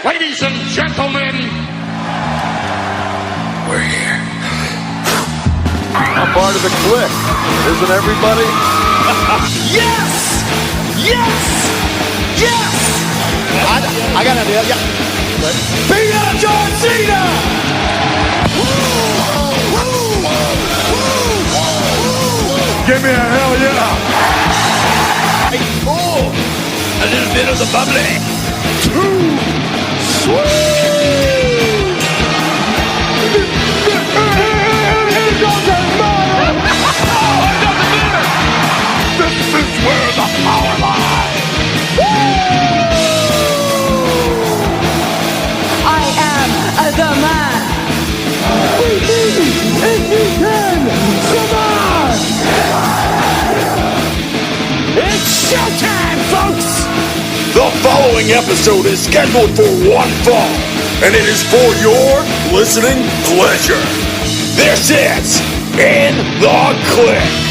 Ladies and gentlemen, we're here. I'm part of the Kliq, isn't everybody? Yes! Yes! Yes! I got an idea, yeah. Beat up John Cena! Give me a hell yeah! Oh, a little bit of the bubbly. Too sweet! Here goes the mother! This is where the power lies! I am the man. We need if you can survive! It's showtime, folks! The following episode is scheduled for one fall, and it is for your listening pleasure. This is In The Kliq.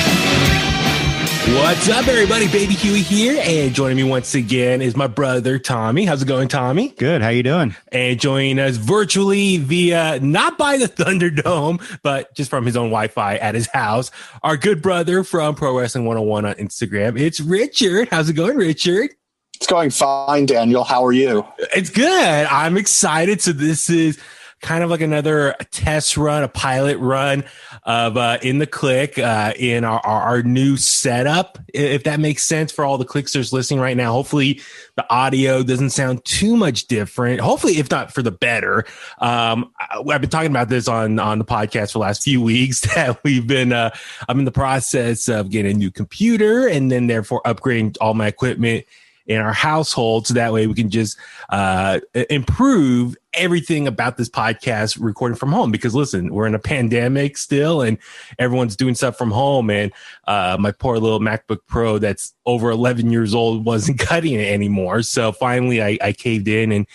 What's up, everybody? Baby Huey here, and joining me once again is my brother, Tommy. How's it going, Tommy? Good. How you doing? And joining us virtually via, not by the Thunderdome, but just from his own Wi-Fi at his house, our good brother from Pro Wrestling 101 on Instagram. It's Richard. How's it going, Richard? It's going fine, Daniel. How are you? It's good. I'm excited. So this is kind of like another test run, a pilot run of In The Kliq in our new setup, if that makes sense for all the Kliqsters listening right now. Hopefully the audio doesn't sound too much different. Hopefully, if not for the better. I've been talking about this on the podcast for the last few weeks that we've been, I'm in the process of getting a new computer and then therefore upgrading all my equipment in our household, so that way we can just improve everything about this podcast recording from home. Because listen, we're in a pandemic still, and everyone's doing stuff from home. And my poor little MacBook Pro that's over 11 years old wasn't cutting it anymore. So finally, I caved in and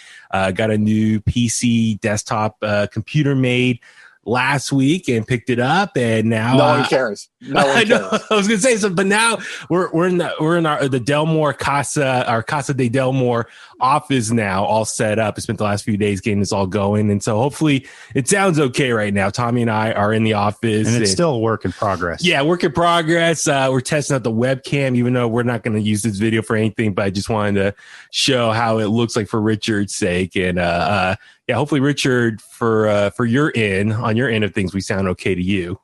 got a new PC desktop computer made last week and picked it up, and now no one cares. No one cares. I was gonna say so, but now we're in the Delmore Casa, our Casa de Delmore office now, all set up. I spent the last few days getting this all going, and so hopefully it sounds okay right now. Tommy and I are in the office, and it's still a work in progress. Yeah, work in progress. We're testing out the webcam, even though we're not going to use this video for anything, but I just wanted to show how it looks like for Richard's sake, and yeah, hopefully, Richard, for your on your end of things, we sound okay to you.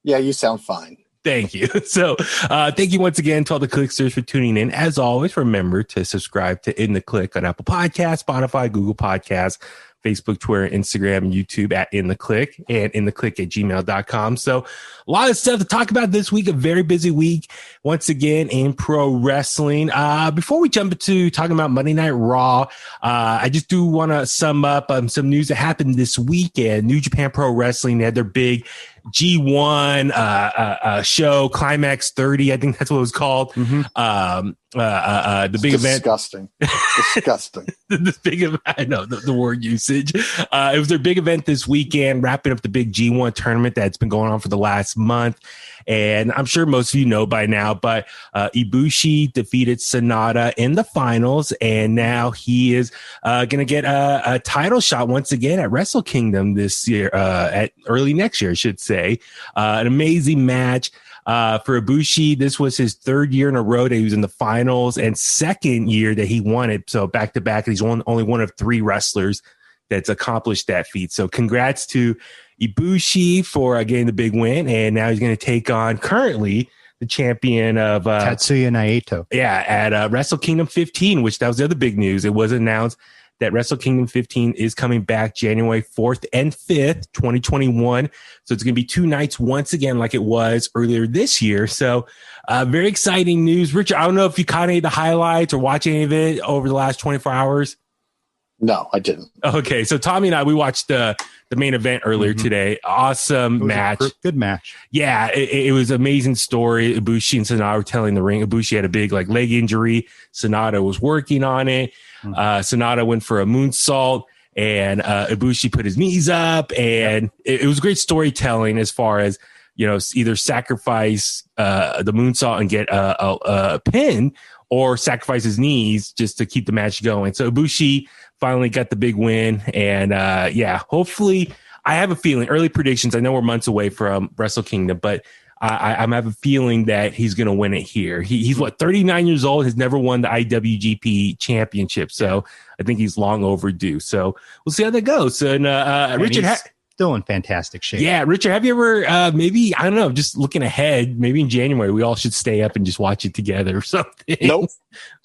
Yeah, you sound fine. Thank you. So thank you once again to all the Kliqsters for tuning in. As always, remember to subscribe to In The Kliq on Apple Podcasts, Spotify, Google Podcasts, Facebook, Twitter, Instagram, and YouTube at In The Kliq, and inthekliq@gmail.com. So a lot of stuff to talk about this week, a very busy week once again in pro wrestling. Before we jump into talking about Monday Night Raw, I just do want to sum up some news that happened this weekend. New Japan Pro Wrestling, they had their big G1 show, Climax 30, I think that's what it was called. Mm-hmm. The big event. Disgusting. This big event, I know the word usage. It was their big event this weekend, wrapping up the big G1 tournament that's been going on for the last month. And I'm sure most of you know by now, but Ibushi defeated Sonata in the finals, and now he is going to get a title shot once again at Wrestle Kingdom this year, at early next year, I should say. An amazing match. For Ibushi, this was his third year in a row that he was in the finals and second year that he won it. So back to back, he's only one of three wrestlers that's accomplished that feat. So congrats to Ibushi for getting the big win. And now he's going to take on currently the champion of Tatsuya Naito. Yeah, at Wrestle Kingdom 15, which that was the other big news. It was announced that Wrestle Kingdom 15 is coming back January 4th and 5th, 2021. So it's going to be 2 nights once again, like it was earlier this year. So very exciting news. Richard, I don't know if you caught any of the highlights or watched any of it over the last 24 hours. No, I didn't. Okay, so Tommy and I, we watched the main event earlier today. Awesome match. Good match. Yeah, it was an amazing story. Ibushi and Sonata were telling the ring. Ibushi had a big leg injury. Sonata was working on it. Sonata went for a moonsault, and Ibushi put his knees up, and it was great storytelling as far as, either sacrifice the moonsault and get a pin, or sacrifice his knees just to keep the match going. So Ibushi finally got the big win. And hopefully, I have a feeling, early predictions, I know we're months away from Wrestle Kingdom, but I have a feeling that he's going to win it here. He's 39 years old, has never won the IWGP championship. So I think he's long overdue. So we'll see how that goes. So, Richard, still in fantastic shape. Yeah, Richard, have you ever maybe, I don't know, just looking ahead, maybe in January, we all should stay up and just watch it together or something? Nope.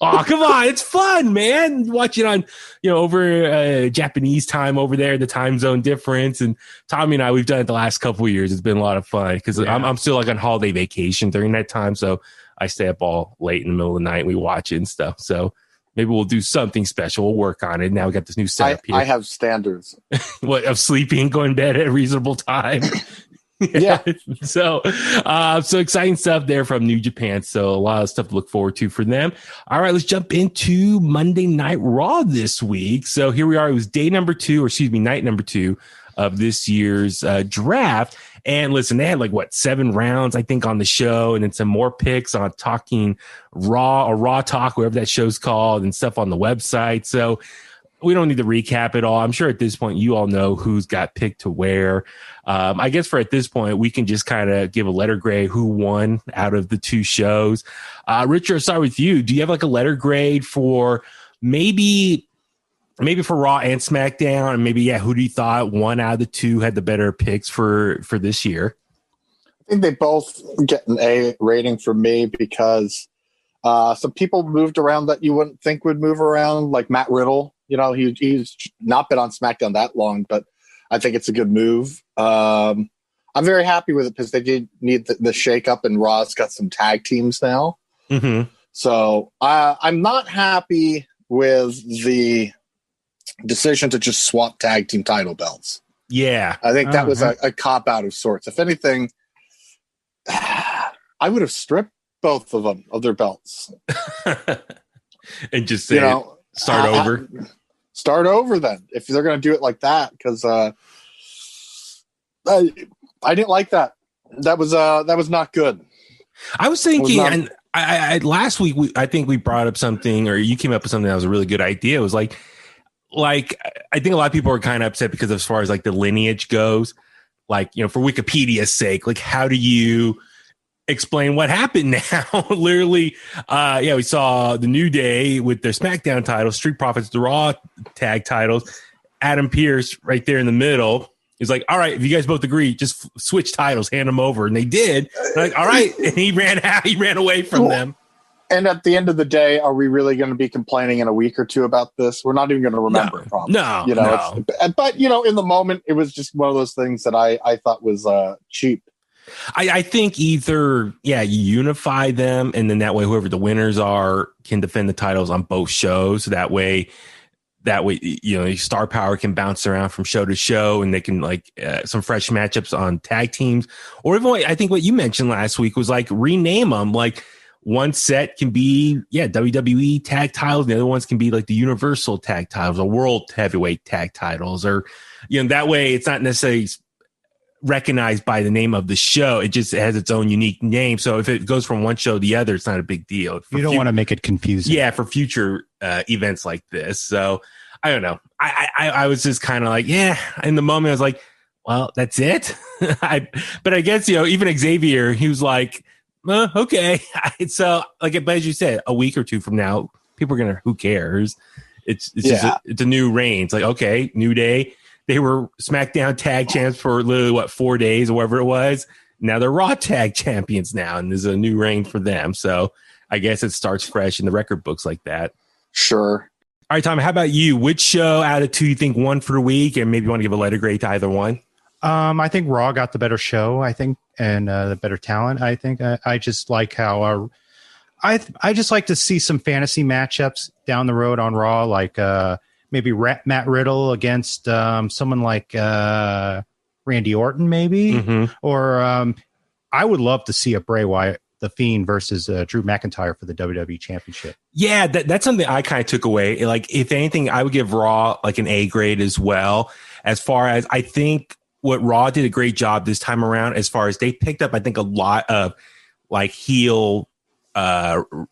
Oh, come on. It's fun, man. Watch it on, over Japanese time over there, the time zone difference. And Tommy and I, we've done it the last couple of years. It's been a lot of fun because I'm still like on holiday vacation during that time. So I stay up all late in the middle of the night. And we watch it and stuff. So maybe we'll do something special. We'll work on it. Now we got this new setup here. I have standards. What, of sleeping and going to bed at a reasonable time? Yeah. So exciting stuff there from New Japan. So a lot of stuff to look forward to for them. All right, let's jump into Monday Night Raw this week. So here we are. It was night number 2 of this year's draft. And listen, they had 7 rounds, I think, on the show, and then some more picks on Talking Raw or Raw Talk, whatever that show's called, and stuff on the website. So we don't need to recap it all. I'm sure at this point you all know who's got picked to where. I guess for at this point, we can just kind of give a letter grade who won out of the 2 shows. Richard, I'll start with you. Do you have a letter grade for maybe for Raw and SmackDown, and maybe, who do you thought one out of the 2 had the better picks for this year? I think they both get an A rating from me because some people moved around that you wouldn't think would move around, like Matt Riddle. He's not been on SmackDown that long, but I think it's a good move. I'm very happy with it because they did need the shake-up, and Raw's got some tag teams now. Mm-hmm. So I'm not happy with the decision to just swap tag team title belts. Yeah. I think that was a cop-out of sorts. If anything, I would have stripped both of them of their belts. And just say, start over. Start over then, if they're going to do it like that, because I didn't like that. That was not good. I was thinking, and I last week I think we brought up something, or you came up with something that was a really good idea. It was like I think a lot of people are kind of upset because as far as the lineage goes, for Wikipedia's sake, how do you explain what happened now? Literally, we saw the New Day with their SmackDown titles, Street Profits, the Raw tag titles. Adam Pearce right there in the middle is like, all right, if you guys both agree, just switch titles, hand them over. And they did. All right. And he ran out. He ran away from them. And at the end of the day, are we really going to be complaining in a week or 2 about this? We're not even going to remember it, probably. No. But, in the moment, it was just one of those things that I thought was cheap. I think either, you unify them, and then that way whoever the winners are can defend the titles on both shows. That way, star power can bounce around from show to show, and they can some fresh matchups on tag teams. Or even I think what you mentioned last week was rename them. One set can be WWE tag titles, and the other ones can be the Universal tag titles or World Heavyweight tag titles, or that way it's not necessarily recognized by the name of the show. It just has its own unique name. So if it goes from one show to the other, it's not a big deal. You don't want to make it confusing. Yeah, for future events like this. So I don't know. I was just kind of in the moment I was like, well, that's it. But I guess, even Xavier, he was like, okay. So but as you said, a week or 2 from now, people are gonna, who cares? It's just it's a new reign. It's okay, New Day. They were SmackDown tag champs for literally 4 days or whatever it was. Now they're Raw tag champions now, and there's a new reign for them. So I guess it starts fresh in the record books like that. Sure. All right, Tom, how about you? Which show out of 2 you think won for the week, and maybe you want to give a letter grade to either one? I think Raw got the better show, I think, and the better talent. I think I just like how I just like to see some fantasy matchups down the road on Raw, maybe Matt Riddle against someone like Randy Orton, maybe, or I would love to see a Bray Wyatt, The Fiend, versus Drew McIntyre for the WWE Championship. Yeah, that's something I kind of took away. If anything, I would give Raw an A grade as well. As far as I think what Raw did a great job this time around, as far as they picked up, I think a lot of heel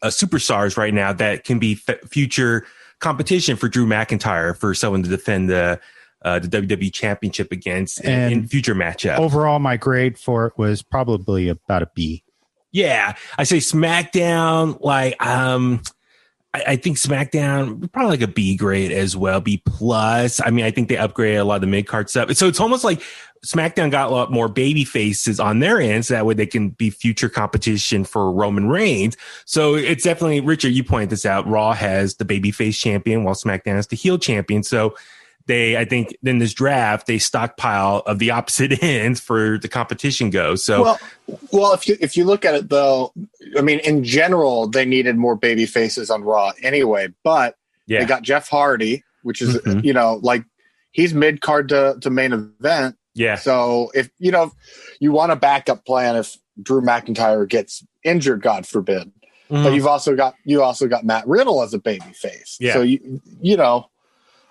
superstars right now that can be future competition for Drew McIntyre for someone to defend the WWE Championship against in future matchup. Overall, my grade for it was probably about a B. Yeah, I say SmackDown. Like, I think SmackDown probably like a B grade as well, B plus. I mean, I think they upgraded a lot of the mid card stuff, so it's almost like SmackDown got a lot more baby faces on their end, so that way they can be future competition for Roman Reigns. So it's definitely, Richard, you pointed this out. Raw has the babyface champion while SmackDown has the heel champion. So I think in this draft, they stockpile of the opposite ends for the competition goes. So, well, if you look at it though, I mean, in general, they needed more baby faces on Raw anyway, but they got Jeff Hardy, which is, like he's mid card to main event. Yeah. So if, you want a backup plan if Drew McIntyre gets injured, God forbid, but you also got Matt Riddle as a baby face. Yeah. So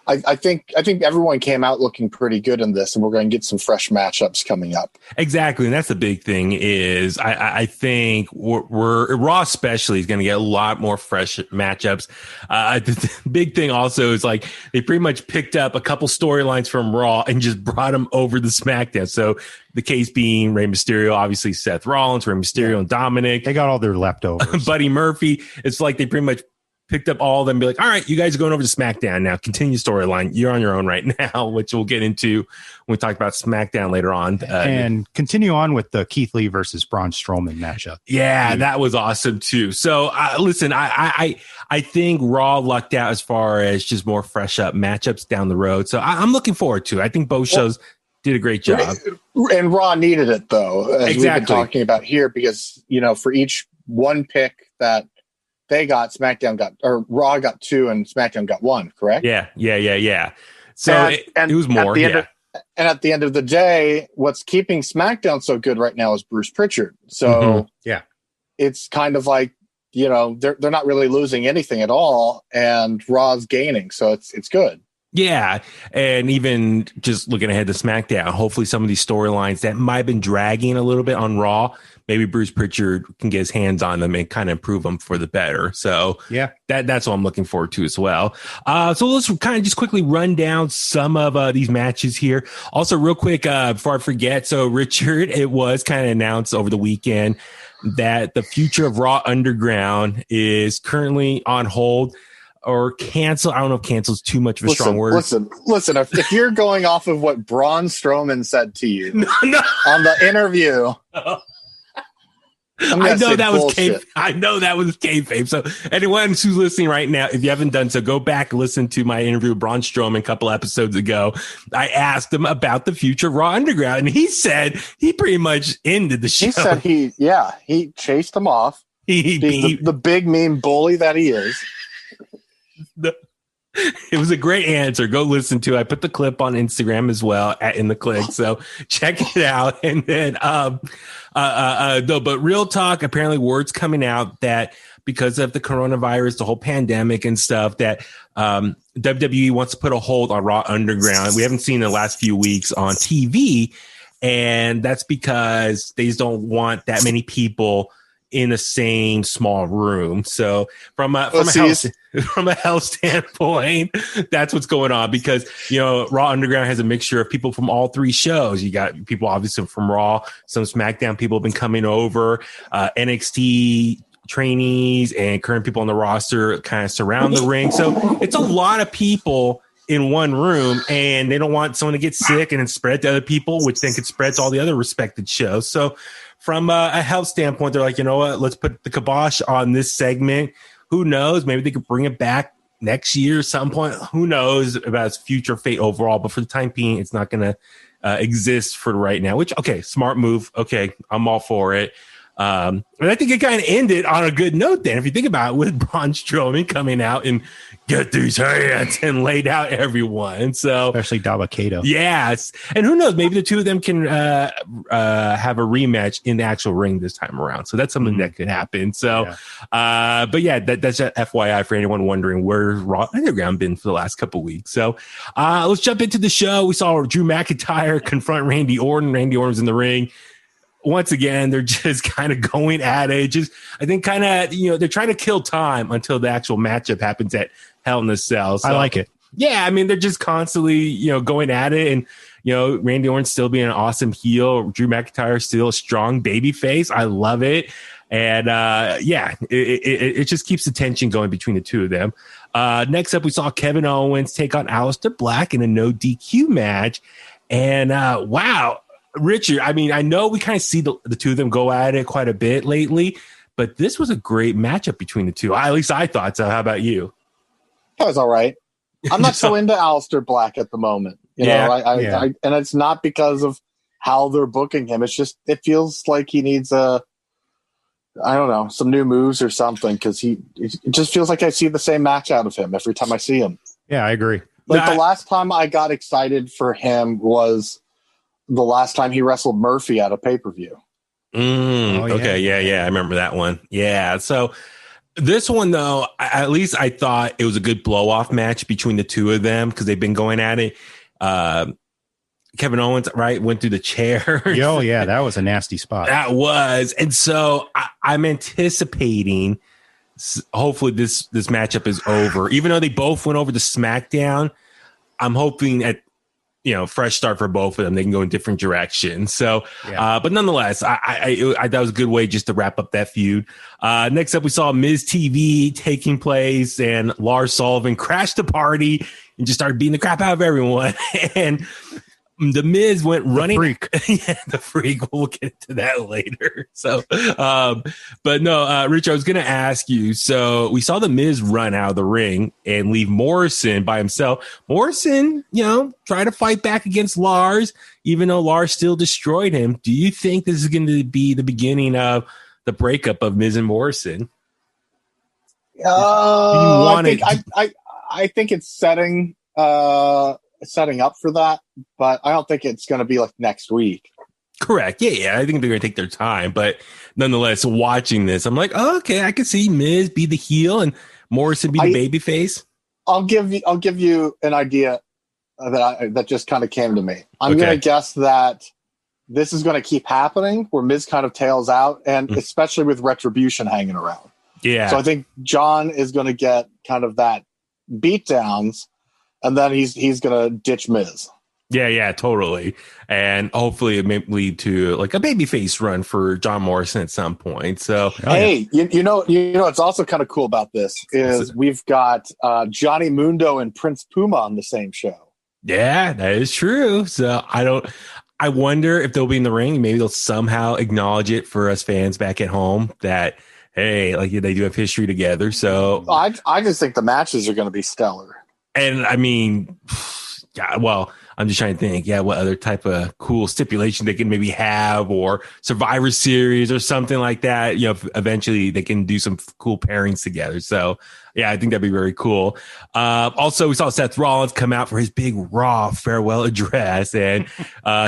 I think everyone came out looking pretty good in this, and we're going to get some fresh matchups coming up. Exactly, and that's the big thing is I think we're Raw especially is going to get a lot more fresh matchups. The big thing also is like they pretty much picked up a couple storylines from Raw and just brought them over to SmackDown. So the case being Rey Mysterio, obviously Seth Rollins, Rey Mysterio, and Dominic. They got all their leftovers. Buddy Murphy. It's like they pretty much picked up all of them and be like, all right, you guys are going over to SmackDown now. Continue storyline. You're on your own right now, which we'll get into when we talk about SmackDown later on. And continue on with the Keith Lee versus Braun Strowman matchup. Yeah, that was awesome too. So listen, I think Raw lucked out as far as just more fresh up matchups down the road. So I'm looking forward to it. I think both shows did a great job. And Raw needed it though, as we've been talking about here, because, for each one pick that they got, Raw got 2 and SmackDown got 1, correct? Yeah. So it was more. And at the end of the day, what's keeping SmackDown so good right now is Bruce Pritchard. So it's kind of like, they're not really losing anything at all, and Raw's gaining. So it's good. Yeah, and even just looking ahead to SmackDown, hopefully some of these storylines that might have been dragging a little bit on Raw, maybe Bruce Pritchard can get his hands on them and kind of improve them for the better. So that's what I'm looking forward to as well. So let's kind of just quickly run down some of these matches here. Also, real quick, before I forget, so Richard, it was kind of announced over the weekend that the future of Raw Underground is currently on hold. Or cancel. I don't know if cancel is too much of a strong word. Listen. If you're going off of what Braun Strowman said to you on the interview, I know that was kayfabe. So anyone who's listening right now, if you haven't done so, go back and listen to my interview with Braun Strowman a couple episodes ago. I asked him about the future of Raw Underground, and he said he pretty much ended the show. He said he chased him off. The big mean bully that he is. It was a great answer. Go listen to it. I put the clip on Instagram as well at In The Kliq. So check it out. And then, but real talk, apparently word's coming out that because of the coronavirus, the whole pandemic and stuff, that WWE wants to put a hold on Raw Underground. We haven't seen the last few weeks on TV. And that's because they just don't want that many people in the same small room. So from a health standpoint, that's what's going on, because Raw Underground has a mixture of people from all 3 shows. You got people obviously from Raw, some SmackDown people have been coming over, NXT trainees and current people on the roster kind of surround the ring. So it's a lot of people in one room, and they don't want someone to get sick and then spread to other people, which then could spread to all the other respected shows. So from a health standpoint, they're like, you know what, let's put the kibosh on this segment. Who knows? Maybe they could bring it back next year at some point. Who knows about its future fate overall? But for the time being, it's not going to exist for right now, which, okay, smart move. Okay, I'm all for it. And I think it kind of ended on a good note then, if you think about it, with Braun Strowman coming out and get these hands and laid out everyone. So especially Dabba-Kato. Yes. And who knows, maybe the two of them can have a rematch in the actual ring this time around. So that's something that could happen. So, but yeah, that's a FYI for anyone wondering where's Raw Underground been for the last couple of weeks. So let's jump into the show. We saw Drew McIntyre confront Randy Orton. Randy Orton was in the ring. once again, they're just kind of going at it. Just, I think kind of, they're trying to kill time until the actual matchup happens at Hell in a Cell. So, I like it. Yeah, I mean, they're just constantly, going at it. And, Randy Orton still being an awesome heel. Drew McIntyre still a strong baby face. I love it. And, it just keeps the tension going between the two of them. Next up, we saw Kevin Owens take on Aleister Black in a no DQ match. And, wow. Richard, I mean, I know we kind of see the two of them go at it quite a bit lately, but this was a great matchup between the two. At least I thought so. How about you? That was all right. I'm not so into Aleister Black at the moment. And it's not because of how they're booking him. It's just, it feels like he needs some new moves or something, because it just feels like I see the same match out of him every time I see him. Yeah, I agree. The last time I got excited for him was the last time he wrestled Murphy at a pay-per-view. Okay, yeah, I remember that one. Yeah, so this one, though, at least I thought it was a good blow-off match between the two of them, because they've been going at it. Kevin Owens, right, went through the chair. Oh, yeah, that was a nasty spot. That was. And so I'm anticipating, hopefully this matchup is over. Even though they both went over to SmackDown, I'm hoping at, fresh start for both of them. They can go in different directions. So, but nonetheless, I that was a good way just to wrap up that feud. Next up, we saw Miz TV taking place, and Lars Sullivan crashed the party and just started beating the crap out of everyone. And the Miz went running. The freak. We'll get into that later. So, but no, Rich, I was going to ask you. So we saw the Miz run out of the ring and leave Morrison by himself. Morrison, try to fight back against Lars, even though Lars still destroyed him. Do you think this is going to be the beginning of the breakup of Miz and Morrison? I think it's setting up for that, but I don't think it's going to be like next week. Correct. Yeah. I think they're going to take their time, but nonetheless, watching this, I'm like, oh, okay, I can see Miz be the heel and Morrison be the baby face. I'll give you an idea that just kind of came to me. I'm going to guess that this is going to keep happening, where Miz kind of tails out, and especially with Retribution hanging around. Yeah. So I think John is going to get kind of that beatdowns, and then he's going to ditch Miz. Yeah, totally. And hopefully it may lead to like a babyface run for John Morrison at some point. So, you know, what's also kind of cool about this is we've got Johnny Mundo and Prince Puma on the same show. Yeah, that is true. So I wonder if they'll be in the ring. Maybe they'll somehow acknowledge it for us fans back at home that, hey, like they do have history together. So I just think the matches are going to be stellar. And I mean, yeah, well, I'm just trying to think, what other type of cool stipulation they can maybe have, or Survivor Series or something like that. Eventually they can do some cool pairings together. So, yeah, I think that'd be very cool. Also, we saw Seth Rollins come out for his big Raw farewell address, and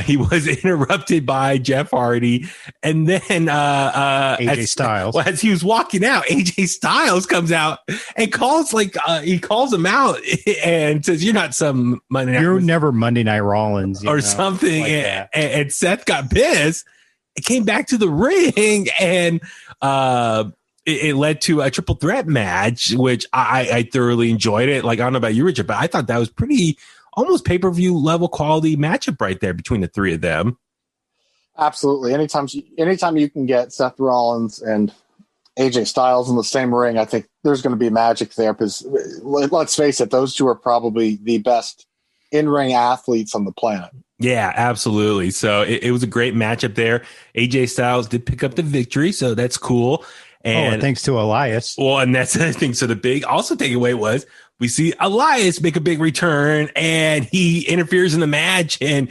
he was interrupted by Jeff Hardy. And then AJ Styles. As he was walking out, AJ Styles comes out and calls him out and says, "You're not some Monday Night. You're never Monday Night Rollins or something." Like and Seth got pissed. It came back to the ring, and it led to a triple threat match, which I thoroughly enjoyed it. Like, I don't know about you, Richard, but I thought that was pretty almost pay-per-view level quality matchup right there between the three of them. Absolutely. Anytime you can get Seth Rollins and AJ Styles in the same ring, I think there's going to be magic there, because let's face it, those two are probably the best in-ring athletes on the planet. Yeah, absolutely. So it was a great matchup there. AJ Styles did pick up the victory, so that's cool. And thanks to Elias. Well, and that's the thing. So the big also takeaway was we see Elias make a big return, and he interferes in the match, and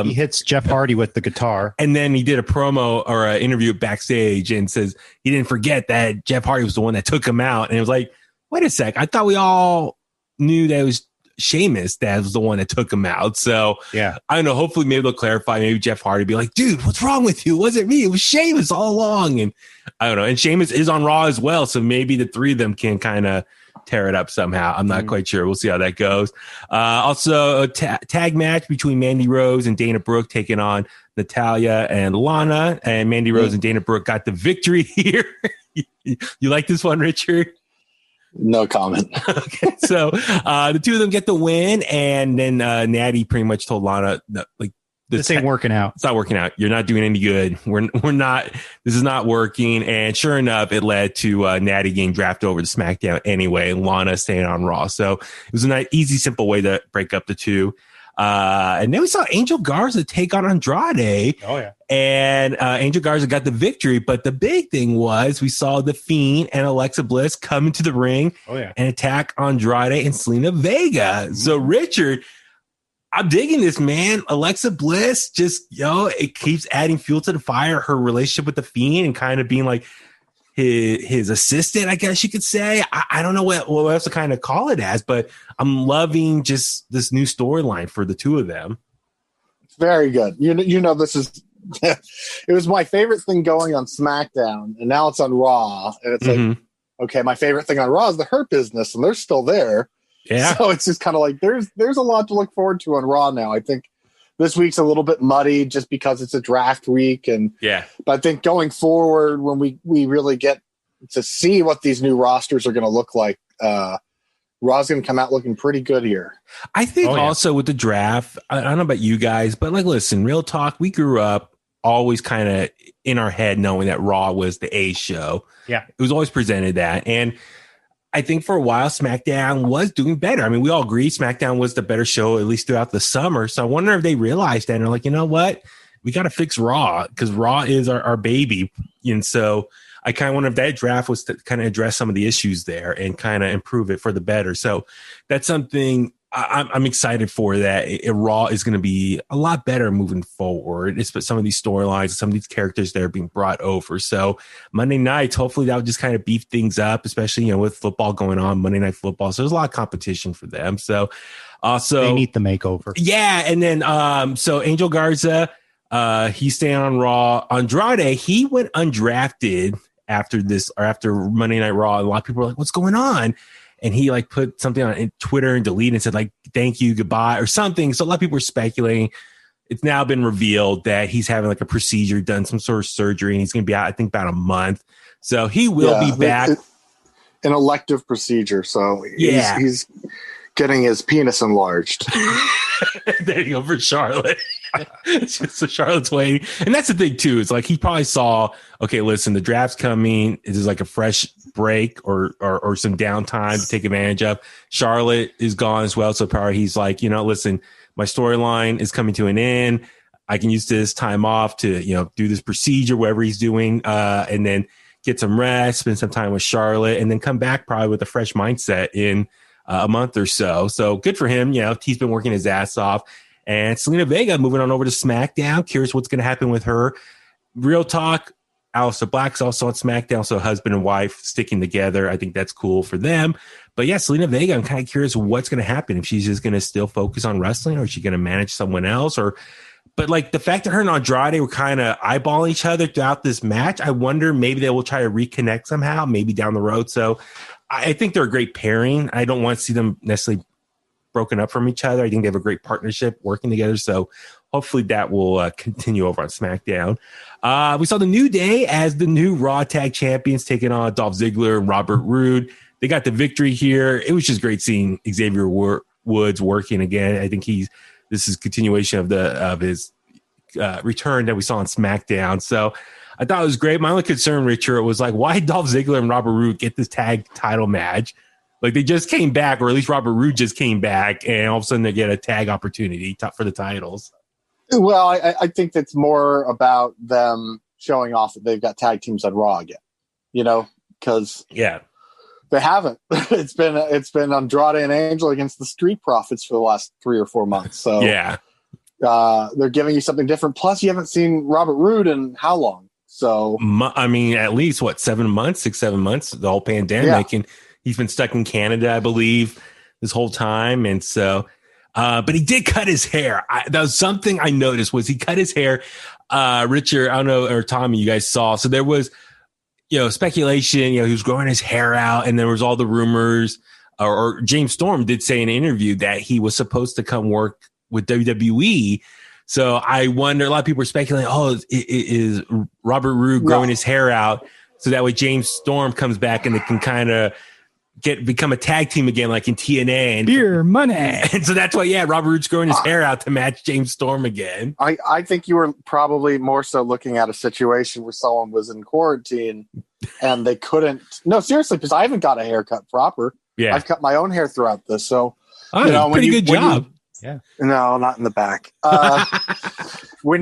he hits Jeff Hardy with the guitar. And then he did a promo or an interview backstage and says he didn't forget that Jeff Hardy was the one that took him out. And it was like, wait a sec, I thought we all knew that it was Sheamus that was the one that took him out. So yeah, I don't know. Hopefully maybe they'll clarify. Maybe Jeff Hardy be like, dude, what's wrong with you? It wasn't me. It was Sheamus all along. And I don't know. And Sheamus is on Raw as well. So maybe the three of them can kind of tear it up somehow. I'm not quite sure. We'll see how that goes. Also, a tag match between Mandy Rose and Dana Brooke taking on Natalya and Lana. And Mandy Rose and Dana Brooke got the victory here. You like this one, Richard? No comment. Okay, so the two of them get the win, and then Natty pretty much told Lana, like, this ain't working out. It's not working out. You're not doing any good. We're not. This is not working. And sure enough, it led to Natty getting drafted over to SmackDown anyway, and Lana staying on Raw. So it was a nice, easy, simple way to break up the two. And then we saw Angel Garza take on Andrade. Oh, yeah. And Angel Garza got the victory. But the big thing was we saw The Fiend and Alexa Bliss come into the ring and attack Andrade and Selena Vega. So, Richard, I'm digging this, man. Alexa Bliss just, it keeps adding fuel to the fire. Her relationship with The Fiend and kind of being like his assistant, I guess you could say. I don't know what else to kind of call it as, but I'm loving just this new storyline for the two of them. It's very good. You know, this is it was my favorite thing going on SmackDown, and now it's on Raw. And it's like, okay, my favorite thing on Raw is the Hurt Business, and they're still there. Yeah. So it's just kind of like there's a lot to look forward to on Raw now. I think this week's a little bit muddy just because it's a draft week, but I think going forward, when we really get to see what these new rosters are going to look like, Raw's going to come out looking pretty good here. I think also with the draft, I don't know about you guys, but like, listen, real talk, we grew up always kind of in our head knowing that Raw was the A show. Yeah. It was always presented that. And I think for a while, SmackDown was doing better. I mean, we all agree SmackDown was the better show, at least throughout the summer. So I wonder if they realized that and they're like, you know what? We got to fix Raw because Raw is our baby. And so I kind of wonder if that draft was to kind of address some of the issues there and kind of improve it for the better. So that's something I'm excited for, that Raw is going to be a lot better moving forward. It's some of these storylines, some of these characters that are being brought over. So Monday nights, hopefully that'll just kind of beef things up, especially, with football going on, Monday Night Football. So there's a lot of competition for them. So also they need the makeover. Yeah. And then so Angel Garza, he's staying on Raw. Andrade, he went undrafted after Monday Night Raw. And a lot of people are like, what's going on? And he like put something on Twitter and deleted and said like, thank you, goodbye, or something. So a lot of people were speculating. It's now been revealed that he's having like a procedure, done some sort of surgery, and he's going to be out, I think, about a month. So he will be back. An elective procedure. So he's getting his penis enlarged. There you go for Charlotte. So Charlotte's waiting. And that's the thing too. It's like he probably saw, okay, listen, the draft's coming. It is like a fresh break or some downtime to take advantage of. Charlotte is gone as well. So probably he's like, listen, my storyline is coming to an end. I can use this time off to, do this procedure, whatever he's doing, and then get some rest, spend some time with Charlotte, and then come back probably with a fresh mindset in a month or so. So good for him. He's been working his ass off. And Selena Vega moving on over to SmackDown. Curious what's going to happen with her. Real talk, Aleister Black's also on SmackDown, so husband and wife sticking together. I think that's cool for them. But yeah, Selena Vega, I'm kind of curious what's going to happen. If she's just going to still focus on wrestling, or is she going to manage someone else? But like the fact that her and Andrade were kind of eyeballing each other throughout this match, I wonder maybe they will try to reconnect somehow, maybe down the road. So I think they're a great pairing. I don't want to see them necessarily broken up from each other. I think they have a great partnership working together. So hopefully that will continue over on SmackDown. We saw the New Day as the new Raw Tag Champions taking on Dolph Ziggler and Robert Roode. They got the victory here. It was just great seeing Xavier Woods working again. I think this is continuation of his return that we saw on SmackDown. So I thought it was great. My only concern, Richard, was like, why did Dolph Ziggler and Robert Roode get this tag title match? Like they just came back, or at least Robert Roode just came back, and all of a sudden they get a tag opportunity for the titles. Well, I think it's more about them showing off that they've got tag teams on Raw again. Because they haven't. It's been Andrade and Angel against the Street Profits for the last 3 or 4 months. So they're giving you something different. Plus, you haven't seen Robert Roode in how long? So I mean, at least 6-7 months. The whole pandemic, and he's been stuck in Canada, I believe, this whole time. And so, but he did cut his hair. That was something I noticed, was he cut his hair. Richard, I don't know, or Tommy, you guys saw. So there was, speculation, he was growing his hair out, and there was all the rumors, or James Storm did say in an interview that he was supposed to come work with WWE. So I wonder, a lot of people are speculating, is Robert Roode growing his hair out so that way James Storm comes back and they can kind of become a tag team again, like in TNA and beer money. And so that's why, Robert Roode's growing his hair out to match James Storm again. I think you were probably more so looking at a situation where someone was in quarantine and they couldn't. No, seriously, because I haven't got a haircut proper. Yeah, I've cut my own hair throughout this. So, pretty good job. Yeah. No, not in the back. When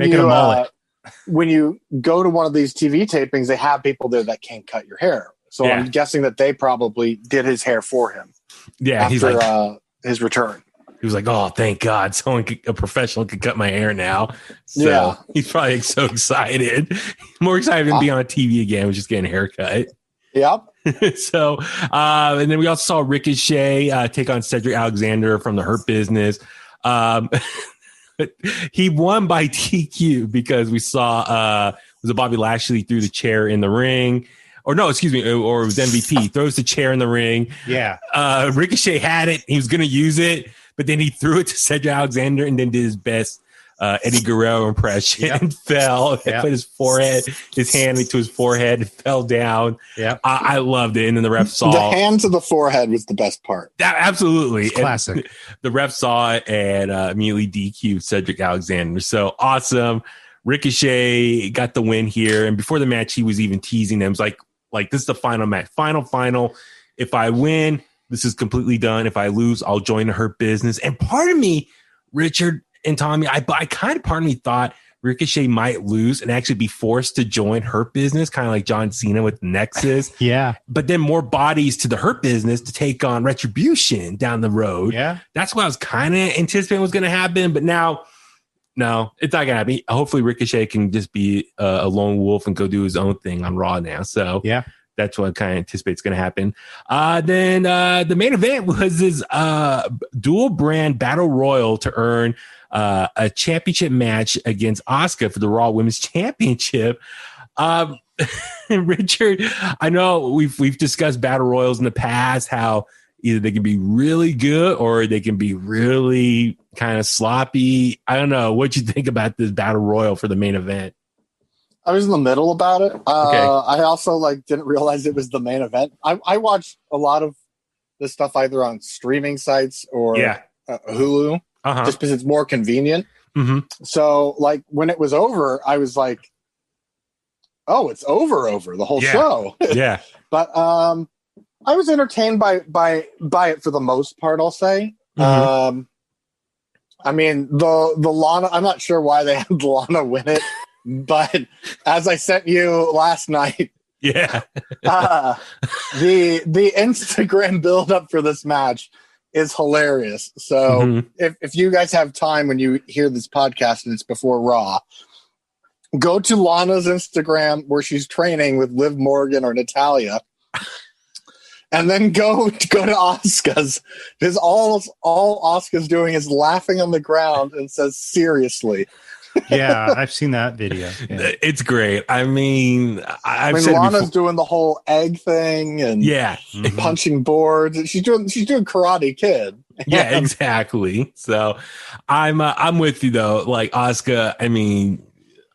you go to one of these TV tapings, they have people there that can't cut your hair. So I'm guessing that they probably did his hair for him. Yeah, after his return. He was like, "Oh, thank God, a professional could cut my hair now." So he's probably so excited. More excited than being on TV again, was just getting a haircut. Yep. So, and then we also saw Ricochet take on Cedric Alexander from the Hurt Business. He won by TQ because we saw was it Bobby Lashley threw the chair in the ring. Or no, excuse me, or it was MVP. Throws the chair in the ring. Yeah. Ricochet had it. He was going to use it, but then he threw it to Cedric Alexander and then did his best Eddie Guerrero impression and fell. Put his hand to his forehead and fell down. Yeah. I loved it. And then the ref saw. The hand to the forehead was the best part. Absolutely. Classic. The ref saw it and immediately DQ'd Cedric Alexander. So awesome. Ricochet got the win here. And before the match, he was even teasing them. It was like this is the final match. Final. If I win, this is completely done. If I lose, I'll join the Hurt Business. And part of me, Richard and Tommy, I kind of part of me thought Ricochet might lose and actually be forced to join Hurt Business, kind of like John Cena with Nexus. Yeah. But then more bodies to the Hurt Business to take on Retribution down the road. Yeah. That's what I was kind of anticipating was going to happen. But now, no, it's not going to happen. Hopefully Ricochet can just be a lone wolf and go do his own thing on Raw now. So yeah, that's what I kind of anticipate is going to happen. Then the main event was this dual brand battle royal to earn a championship match against Asuka for the Raw Women's Championship. Richard, I know we've discussed battle royals in the past, how either they can be really good or they can be really kind of sloppy. I don't know. What you think about this battle royal for the main event? I was in the middle about it. I also didn't realize it was the main event. I watched a lot of this stuff either on streaming sites or Hulu, just because it's more convenient. Mm-hmm. So when it was over, I was like, "Oh, it's over the whole show." Yeah, but I was entertained by it for the most part, I'll say. Mm-hmm. I mean, the Lana, I'm not sure why they had Lana win it, but as I sent you last night, the Instagram build-up for this match is hilarious. So if you guys have time when you hear this podcast and it's before Raw, go to Lana's Instagram where she's training with Liv Morgan or Natalya. And then go to Asuka's, because all Asuka's doing is laughing on the ground and says, "Seriously." Yeah, I've seen that video. Yeah. It's great. I mean, Lana's doing the whole egg thing and punching boards. She's doing Karate Kid. Yeah, exactly. So I'm with you though. Like Asuka, I mean,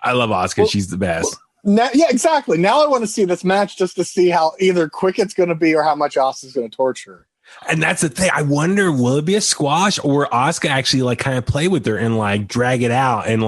I love Asuka. Well, she's the best. Now, yeah, exactly. Now I want to see this match just to see how either quick it's going to be or how much Asuka's going to torture her. And that's the thing. I wonder, will it be a squash or will Asuka actually kind of play with her and drag it out and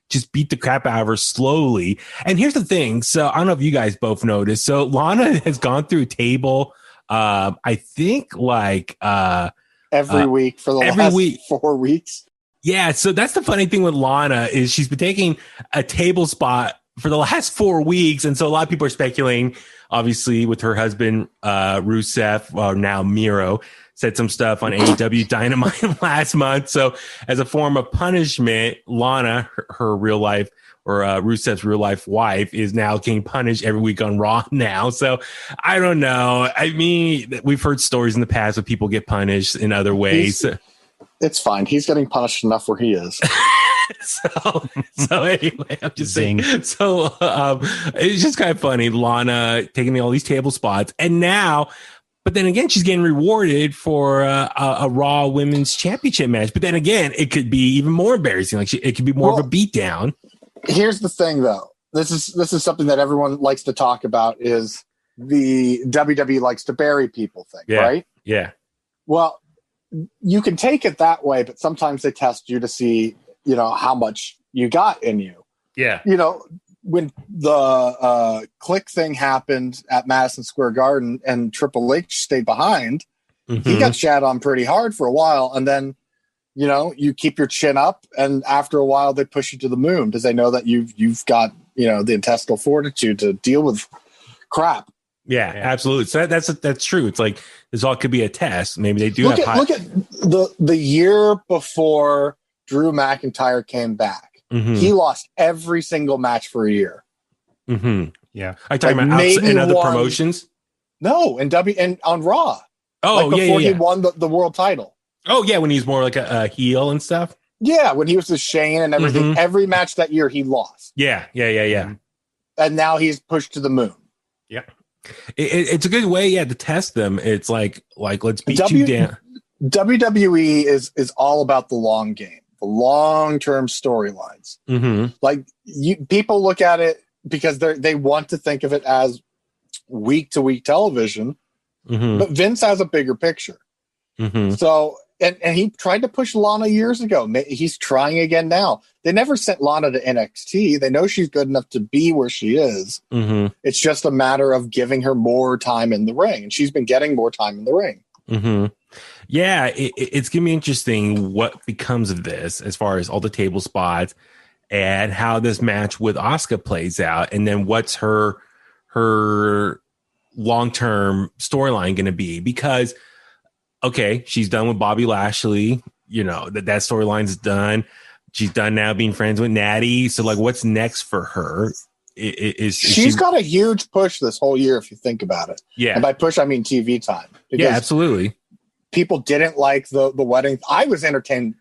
just beat the crap out of her slowly? And here's the thing. So I don't know if you guys both noticed. So Lana has gone through a table. I think every week for the last 4 weeks. Yeah. So that's the funny thing with Lana is she's been taking a table spot for the last 4 weeks. And so a lot of people are speculating, obviously, with her husband, Rusev, now Miro, said some stuff on AEW Dynamite last month. So as a form of punishment, Lana, her real life, or Rusev's real life wife, is now getting punished every week on Raw now. So I don't know. I mean, we've heard stories in the past where people get punished in other ways. It's fine. He's getting punished enough where he is. so anyway, I'm just Zing. saying. So it's just kind of funny. Lana taking all these table spots, and now, but then again, she's getting rewarded for a Raw Women's Championship match. But then again, it could be even more embarrassing. Like it could be more of a beatdown. Here's the thing, though. This is something that everyone likes to talk about. Is the WWE likes to bury people thing, right? Yeah. Well, you can take it that way, but sometimes they test you to see, how much you got in you. Yeah. When the Kliq thing happened at Madison Square Garden and Triple H stayed behind, he got shat on pretty hard for a while. And then, you keep your chin up, and after a while they push you to the moon because they know that you've got, the intestinal fortitude to deal with crap. Yeah, absolutely. So that's true. It's like this all could be a test. Maybe they do look at the year before Drew McIntyre came back. He lost every single match for a year. Yeah, are you talking about in other promotions? No, and on Raw. Oh, before he won the world title. Oh yeah, when he's more like a heel and stuff. Yeah, when he was with Shane and everything. Every match that year he lost. Yeah. And now he's pushed to the moon. Yeah. It's a good way, to test them. It's like let's beat you down. WWE is all about the long game, the long-term storylines. Like people look at it because they want to think of it as week-to-week television, but Vince has a bigger picture. So, and he tried to push Lana years ago. He's trying again now. They never sent Lana to NXT. They know she's good enough to be where she is. It's just a matter of giving her more time in the ring. And she's been getting more time in the ring. Yeah, it's going to be interesting what becomes of this as far as all the table spots and how this match with Asuka plays out. And then what's her long-term storyline going to be? Because, okay, she's done with Bobby Lashley. That storyline's done. She's done now being friends with Natty. So, like, what's next for her? She's got a huge push this whole year, if you think about it. Yeah. And by push, I mean TV time. Yeah, absolutely. People didn't like the wedding. I was entertained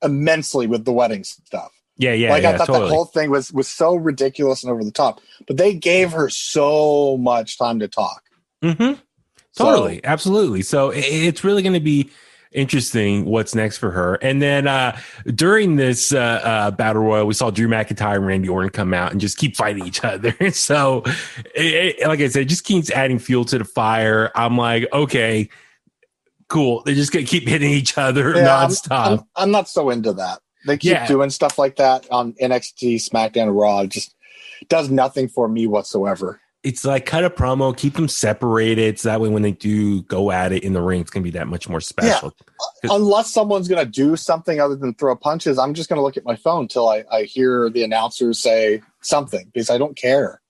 immensely with the wedding stuff. Yeah. I thought that whole thing was so ridiculous and over the top. But they gave her so much time to talk. Totally. Absolutely. So it's really going to be interesting what's next for her. And then during this battle royal, we saw Drew McIntyre and Randy Orton come out and just keep fighting each other. So like I said, it just keeps adding fuel to the fire. I'm like, okay, cool. They're just going to keep hitting each other nonstop. I'm not so into that. They keep doing stuff like that on NXT, SmackDown, and Raw. It just does nothing for me whatsoever. It's like cut a promo, keep them separated, so that way when they do go at it in the ring, it's going to be that much more special. Yeah. Unless someone's going to do something other than throw punches, I'm just going to look at my phone until I hear the announcers say something because I don't care.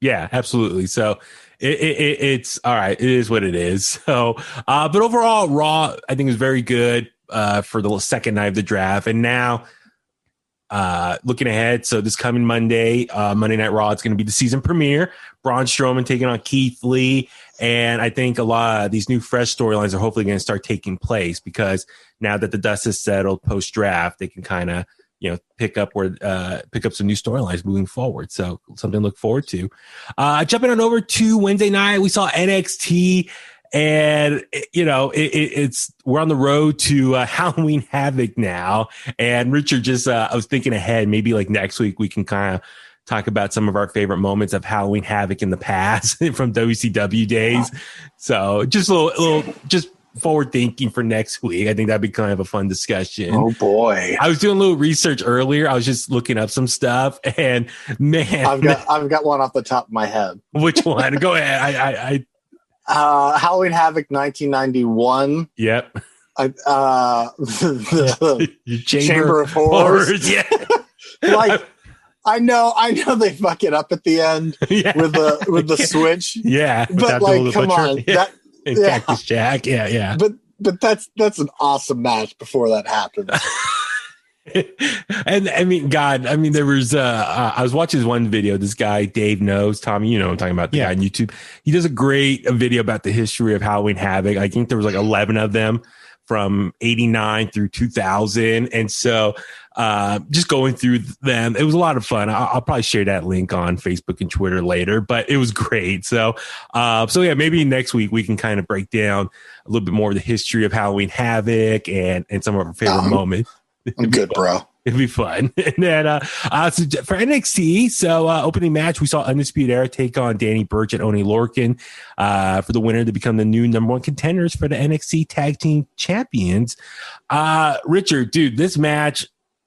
Yeah, absolutely. So it's all right. It is what it is. So, but overall, Raw, I think, is very good for the second night of the draft. And now, looking ahead, so this coming Monday Night Raw, it's going to be the season premiere. Braun Strowman taking on Keith Lee, and I think a lot of these new fresh storylines are hopefully going to start taking place because now that the dust has settled post draft, they can kind of pick up some new storylines moving forward. So something to look forward to. Jumping on over to Wednesday night, we saw NXT. And it's we're on the road to Halloween Havoc now. And Richard, just I was thinking ahead, maybe like next week we can kind of talk about some of our favorite moments of Halloween Havoc in the past from WCW days. So just a little just forward thinking for next week. I think that'd be kind of a fun discussion. Oh boy, I was doing a little research earlier. I was just looking up some stuff, and man, I've got one off the top of my head. Which one? Go ahead. Halloween Havoc 1991. Yep. The Chamber of Horrors. Yeah. Like I know they fuck it up at the end with the switch. Yeah. But like, come on. Yeah. Cactus Jack. Yeah. But that's an awesome match before that happened. And I mean, there was I was watching this one video. This guy Dave Knows, Tommy, I'm talking about the guy on YouTube. He does a great video about the history of Halloween Havoc. I think there was like 11 of them from 89 through 2000. And so just going through them. It was a lot of fun. I'll probably share that link on Facebook and Twitter later, but it was great. So yeah, maybe next week we can kind of break down a little bit more of the history of Halloween Havoc and some of our favorite moments. I'm good, bro. It'd be fun. And then so for NXT, so opening match, we saw Undisputed Era take on Danny Burch and Oney Lorcan for the winner to become the new number one contenders for the NXT Tag Team Champions. Richard, dude, this match,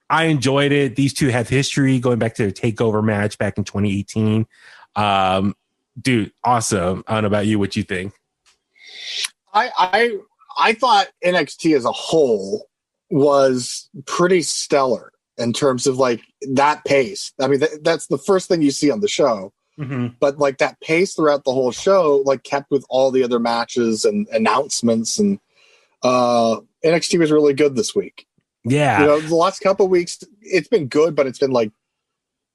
I enjoyed it. These two have history going back to their takeover match back in 2018. Dude, awesome. I don't know about you, what you think. I thought NXT as a whole was pretty stellar in terms of like that pace. I mean, that's the first thing you see on the show, but like that pace throughout the whole show, like kept with all the other matches and announcements, and NXT was really good this week. Yeah. You know, the last couple of weeks, it's been good, but it's been like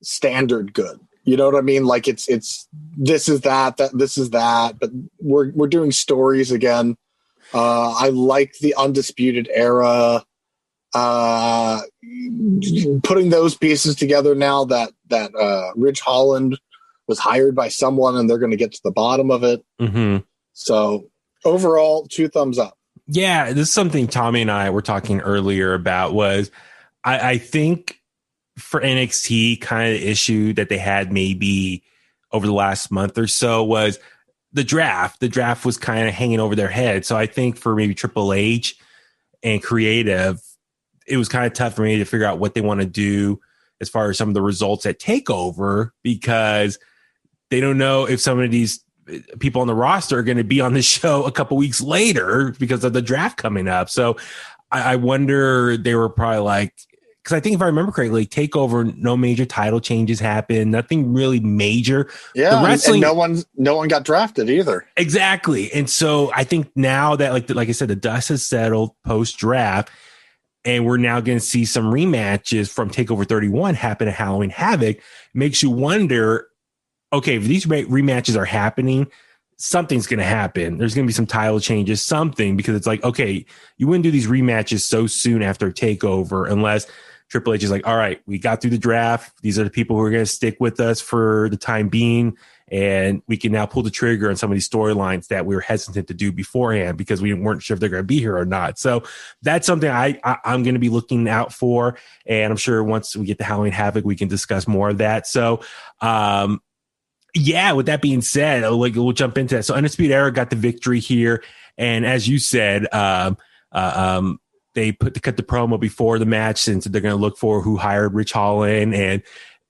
standard good. You know what I mean? Like it's this is that this is that, but we're doing stories again. I like the Undisputed Era. Putting those pieces together now that Ridge Holland was hired by someone and they're going to get to the bottom of it. So overall, 2 thumbs up. Yeah, this is something Tommy and I were talking earlier about. Was I think for NXT, kind of the issue that they had maybe over the last month or so was the draft. The draft was kind of hanging over their head. So I think for maybe Triple H and creative, it was kind of tough for me to figure out what they want to do as far as some of the results at TakeOver, because they don't know if some of these people on the roster are going to be on the show a couple weeks later because of the draft coming up. So I wonder, they were probably like, because I think if I remember correctly, TakeOver, no major title changes happened, nothing really major. Yeah, the wrestling, and no one got drafted either. Exactly. And so I think now that, like I said, the dust has settled post-draft, and we're now going to see some rematches from TakeOver 31 happen at Halloween Havoc, makes you wonder, okay, if these rematches are happening, something's going to happen. There's going to be some title changes, something, because it's like, okay, you wouldn't do these rematches so soon after TakeOver unless Triple H is like, all right, we got through the draft. These are the people who are going to stick with us for the time being, and we can now pull the trigger on some of these storylines that we were hesitant to do beforehand because we weren't sure if they're going to be here or not. So that's something I'm going to be looking out for, and I'm sure once we get to Halloween Havoc, we can discuss more of that. So, yeah, with that being said, we'll jump into that. So Undisputed Era got the victory here. And as you said, they cut the promo before the match, since they're going to look for who hired Ridge Holland. And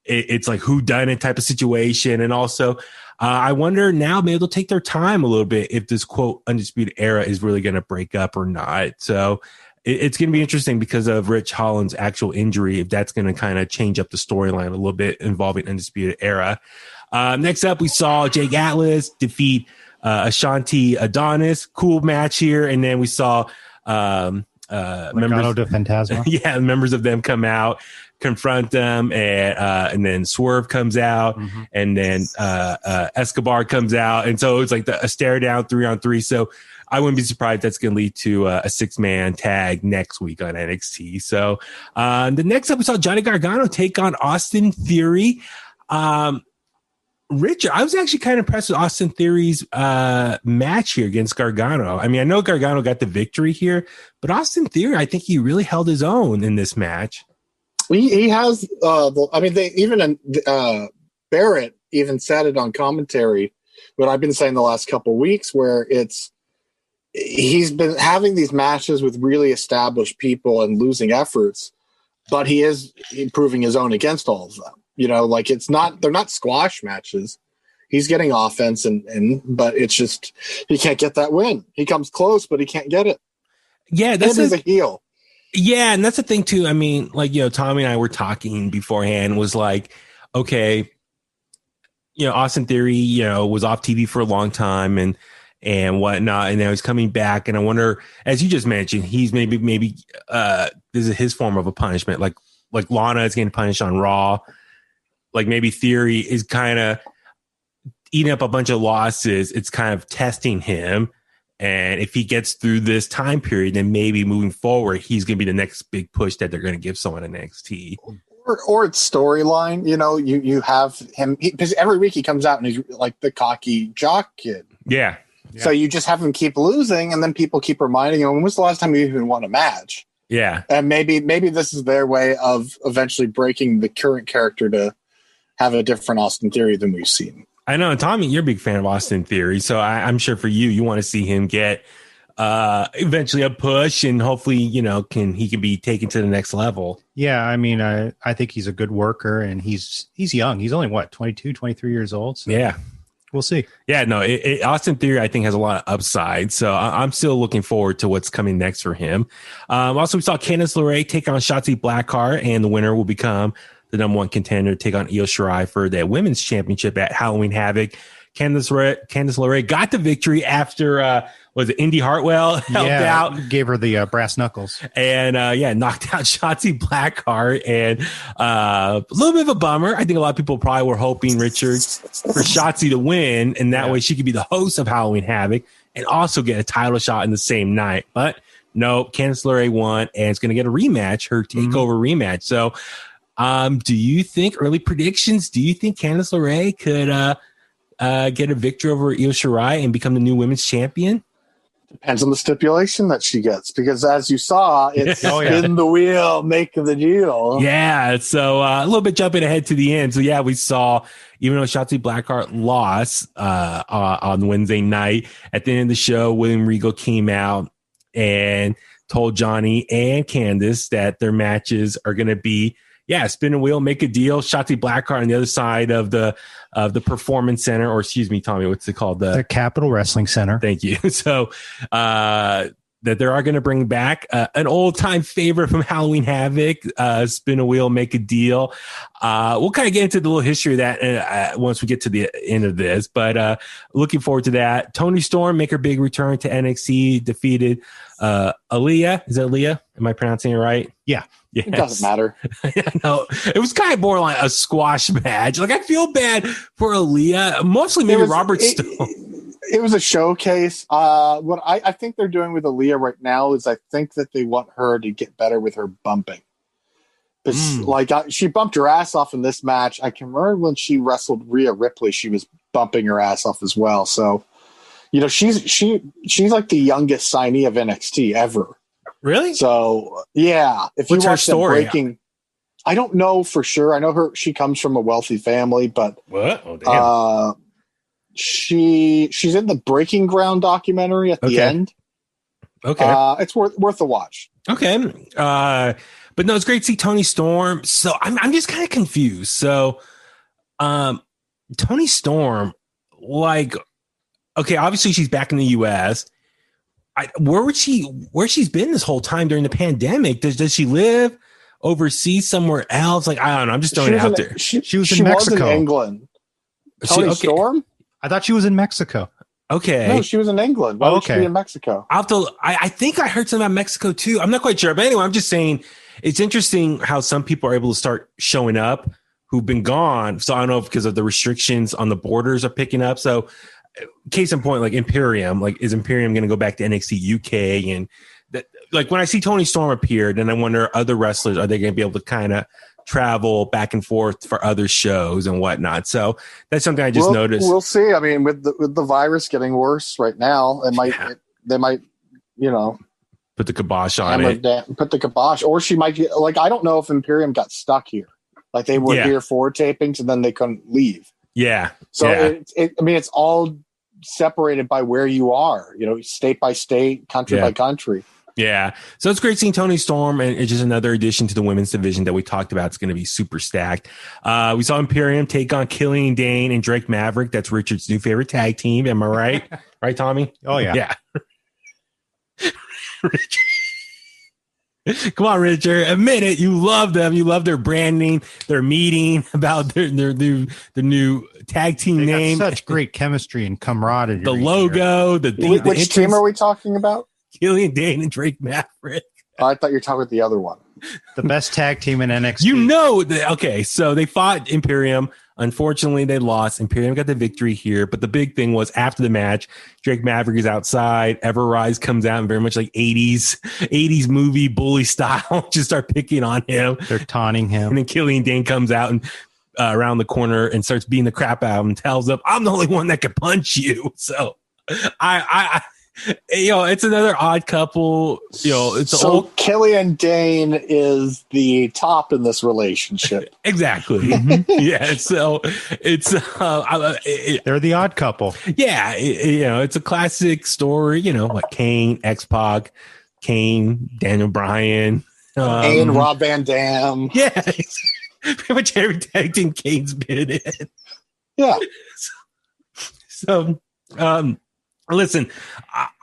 it's like who done it type of situation. And also, I wonder now, maybe they'll take their time a little bit if this quote Undisputed Era is really going to break up or not. So it's going to be interesting because of Ridge Holland's actual injury, if that's going to kind of change up the storyline a little bit involving Undisputed Era. Next up, we saw Jake Atlas defeat Ashanti Adonis. Cool match here. And then we saw members de Fantasma. Yeah, members of them come out, confront them, and then Swerve comes out, and then Escobar comes out. And so it's like a stare down 3-on-3. So I wouldn't be surprised that's going to lead to a 6-man tag next week on NXT. So the next up, we saw Johnny Gargano take on Austin Theory. Richard, I was actually kind of impressed with Austin Theory's match here against Gargano. I mean, I know Gargano got the victory here, but Austin Theory, I think he really held his own in this match. He has. They even Barrett even said it on commentary. What I've been saying the last couple of weeks, where he's been having these matches with really established people and losing efforts, but he is improving his own against all of them. You know, like they're not squash matches. He's getting offense but it's just, he can't get that win. He comes close, but he can't get it. Yeah. He's a heel. Yeah. And that's the thing too. I mean, like, Tommy and I were talking beforehand, was like, okay, Austin Theory, was off TV for a long time and whatnot. And now he's coming back. And I wonder, as you just mentioned, he's maybe this is his form of a punishment. Like Lana is getting punished on Raw. Like maybe Theory is kind of eating up a bunch of losses. It's kind of testing him. And if he gets through this time period, then maybe moving forward, he's going to be the next big push that they're going to give someone in NXT. Or it's storyline. You have him because every week he comes out and he's like the cocky jock kid. Yeah. So you just have him keep losing, and then people keep reminding him, when was the last time you even won a match? Yeah. And maybe this is their way of eventually breaking the current character to have a different Austin Theory than we've seen. I know, Tommy, you're a big fan of Austin Theory, so I'm sure for you want to see him get eventually a push, and hopefully, he can be taken to the next level. Yeah, I mean, I think he's a good worker, and he's young. He's only 22, 23 years old. So yeah. We'll see. Yeah, no, Austin Theory, I think, has a lot of upside. So I'm still looking forward to what's coming next for him. Also, we saw Candice LeRae take on Shotzi Blackheart, and the winner will become the number one contender to take on Io Shirai for that women's championship at Halloween Havoc. Candice LeRae got the victory after was it Indy Hartwell helped out, gave her the brass knuckles, and knocked out Shotzi Blackheart, and a little bit of a bummer. I think a lot of people probably were hoping, Richard, for Shotzi to win, and that way she could be the host of Halloween Havoc and also get a title shot in the same night. But no, Candice LeRae won, and it's going to get a rematch, her takeover rematch. So, do you think early predictions? Do you think Candice LeRae could get a victory over Io Shirai and become the new women's champion? Depends on the stipulation that she gets, because as you saw, it's spin the wheel, make the deal. Yeah, so a little bit jumping ahead to the end. So yeah, we saw, even though Shotzi Blackheart lost on Wednesday night, at the end of the show, William Regal came out and told Johnny and Candice that their matches are going to be, spin a wheel, make a deal. Shotzi Blackheart on the other side of the Performance Center, or excuse me, Tommy, what's it called? The Capitol Wrestling Center. Thank you. So that they are going to bring back an old time favorite from Halloween Havoc, spin a wheel, make a deal. We'll kind of get into the little history of that once we get to the end of this, but looking forward to that. Toni Storm make her big return to NXT, defeated Aaliyah. Is it Aaliyah? Am I pronouncing it right? Yeah. Yes. It doesn't matter. No, it was kind of more like a squash match. Like, I feel bad for Aaliyah, mostly maybe Robert Stone. It was a showcase. What I think they're doing with Aaliyah right now is I think that they want her to get better with her bumping. She bumped her ass off in this match. I can remember when she wrestled Rhea Ripley, she was bumping her ass off as well. So, she's like the youngest signee of NXT ever. Really? So, yeah. If What's you her watch story? Breaking, I don't know for sure. I know she comes from a wealthy family, but what? Oh, damn. She's in the Breaking Ground documentary at the end. Okay. It's worth a watch. Okay. But no, it's great to see Toni Storm. So I'm just kind of confused. So Toni Storm, obviously she's back in the US. Where's she's been this whole time during the pandemic? Does she live overseas somewhere else? I don't know. I'm just throwing it out there. She was in Mexico. Was in England. Toni Storm? I thought she was in Mexico. Okay. No, she was in England. Why would she be in Mexico? I think I heard something about Mexico too. I'm not quite sure. But anyway, I'm just saying it's interesting how some people are able to start showing up who've been gone. So I don't know if because of the restrictions on the borders are picking up. So case in point, like Imperium, is Imperium going to go back to NXT UK? And when I see Toni Storm appear, then I wonder, other wrestlers, are they going to be able to kind of travel back and forth for other shows and whatnot? So that's something I just noticed. We'll see. I mean, with the virus getting worse right now, they might, put the kibosh on it. Put the kibosh, or she might get, I don't know if Imperium got stuck here. They were here for tapings and then they couldn't leave. Yeah. So it's all separated by where you are, state by state, country by country. Yeah. So it's great seeing Toni Storm, and it's just another addition to the women's division that we talked about. It's going to be super stacked. We saw Imperium take on Killian Dane and Drake Maverick. That's Richard's new favorite tag team. Am I right? Right, Tommy? Oh, yeah. Yeah. Come on, Richard. Admit it. You love them. You love their branding, their meeting about their new tag team name. Such great chemistry and camaraderie. The logo, which team are we talking about? Killian Dane and Drake Maverick. I thought you were talking about the other one. The best tag team in NXT. Okay, so they fought Imperium Unfortunately, they lost. Imperium got the victory here. But the big thing was after the match, Drake Maverick is outside. Everrise comes out and very much like 80s movie bully style, just start picking on him. They're taunting him. And then Killian Dane comes out and around the corner and starts beating the crap out of him, tells him, I'm the only one that can punch you. So I it's another odd couple. It's so old. Killian Dane is the top in this relationship. Exactly. Yeah. So it's they're the odd couple. Yeah. It's a classic story. Like Kane, X-Pac, Kane, Daniel Bryan, Kane, Rob Van Dam. Yeah. Pretty much every tag team Kane's been in. Yeah. So, listen,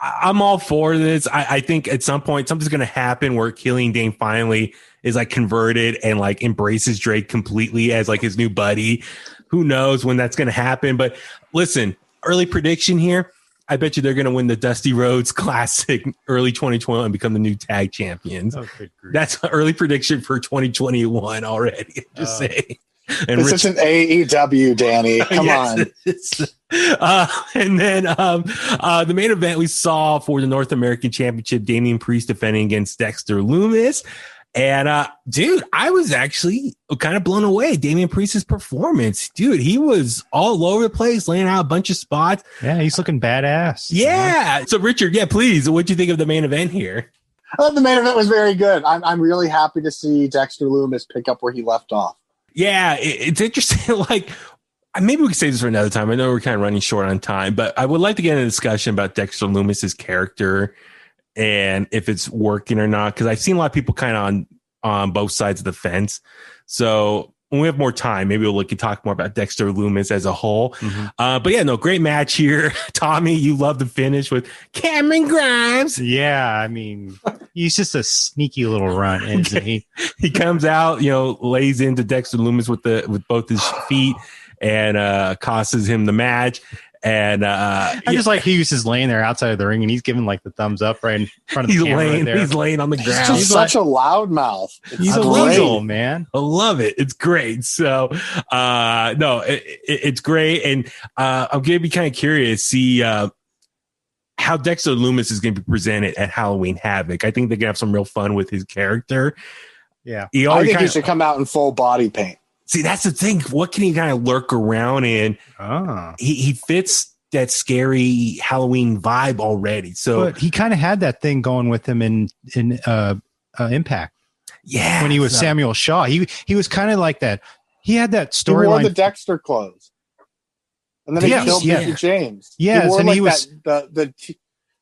I'm all for this. I think at some point something's going to happen where Killian Dane finally is like converted and like embraces Drake completely as like his new buddy. Who knows when that's going to happen? But listen, early prediction here. I bet you they're going to win the Dusty Rhodes Classic early 2020 and become the new tag champions. Oh, good grief. That's an early prediction for 2021 already. Just saying. And this isn't AEW, Danny. Come on. And then the main event we saw for the North American Championship, Damian Priest defending against Dexter Lumis. And dude, I was actually kind of blown away. Damian Priest's performance, dude, he was all over the place, laying out a bunch of spots. Yeah, he's looking badass. Yeah. So Richard, please, what'd you think of the main event here? The main event was very good. I'm really happy to see Dexter Lumis pick up where he left off. Yeah, it's interesting. Like, maybe we can save this for another time. I know we're kind of running short on time, but I would like to get in a discussion about Dexter Lumis's character and if it's working or not, because I've seen a lot of people kind of on both sides of the fence. So when we have more time, maybe we can talk more about Dexter Lumis as a whole. But yeah, no, great match here. Tommy, you love the finish with Cameron Grimes. Yeah, I mean, he's just a sneaky little runt, isn't he? He comes out, lays into Dexter Lumis with both his feet and costs him the match. And I just like he was just laying there outside of the ring and he's giving like the thumbs up right in front of the camera. He's laying on the ground. He's such a loudmouth. He's a weasel, man. I love it. It's great. So no, it's great. And I'm going to be kind of curious to see how Dexter Lumis is going to be presented at Halloween Havoc. I think they're going to have some real fun with his character. Yeah. I think he should come out in full body paint. See, that's the thing. What can he kind of lurk around in? He fits that scary Halloween vibe already. So but he kind of had that thing going with him in Impact. Yeah, when he was Samuel Shaw, he was kind of like that. He had that storyline. He wore the Dexter clothes, and then he killed Mickey James. Yes, he wore and like he was the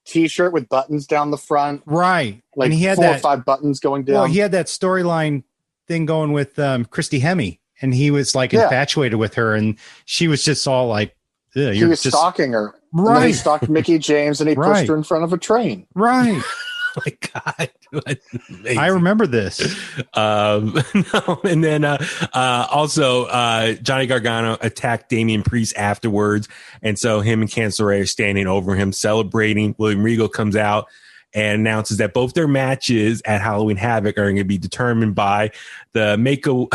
T-shirt with buttons down the front, right? Like and he had 4 or 5 buttons going down. Well, he had that storyline thing going with Christy Hemme. And he was like infatuated with her, and she was just all like, he was stalking her. Right. And then he stalked Mickey James and he pushed her in front of a train. Right. Oh my God. I remember this. No, and then also Johnny Gargano attacked Damian Priest afterwards. And so him and Candice LeRae are standing over him celebrating. William Regal comes out and announces that both their matches at Halloween Havoc are going to be determined by the Make-A-Wheel.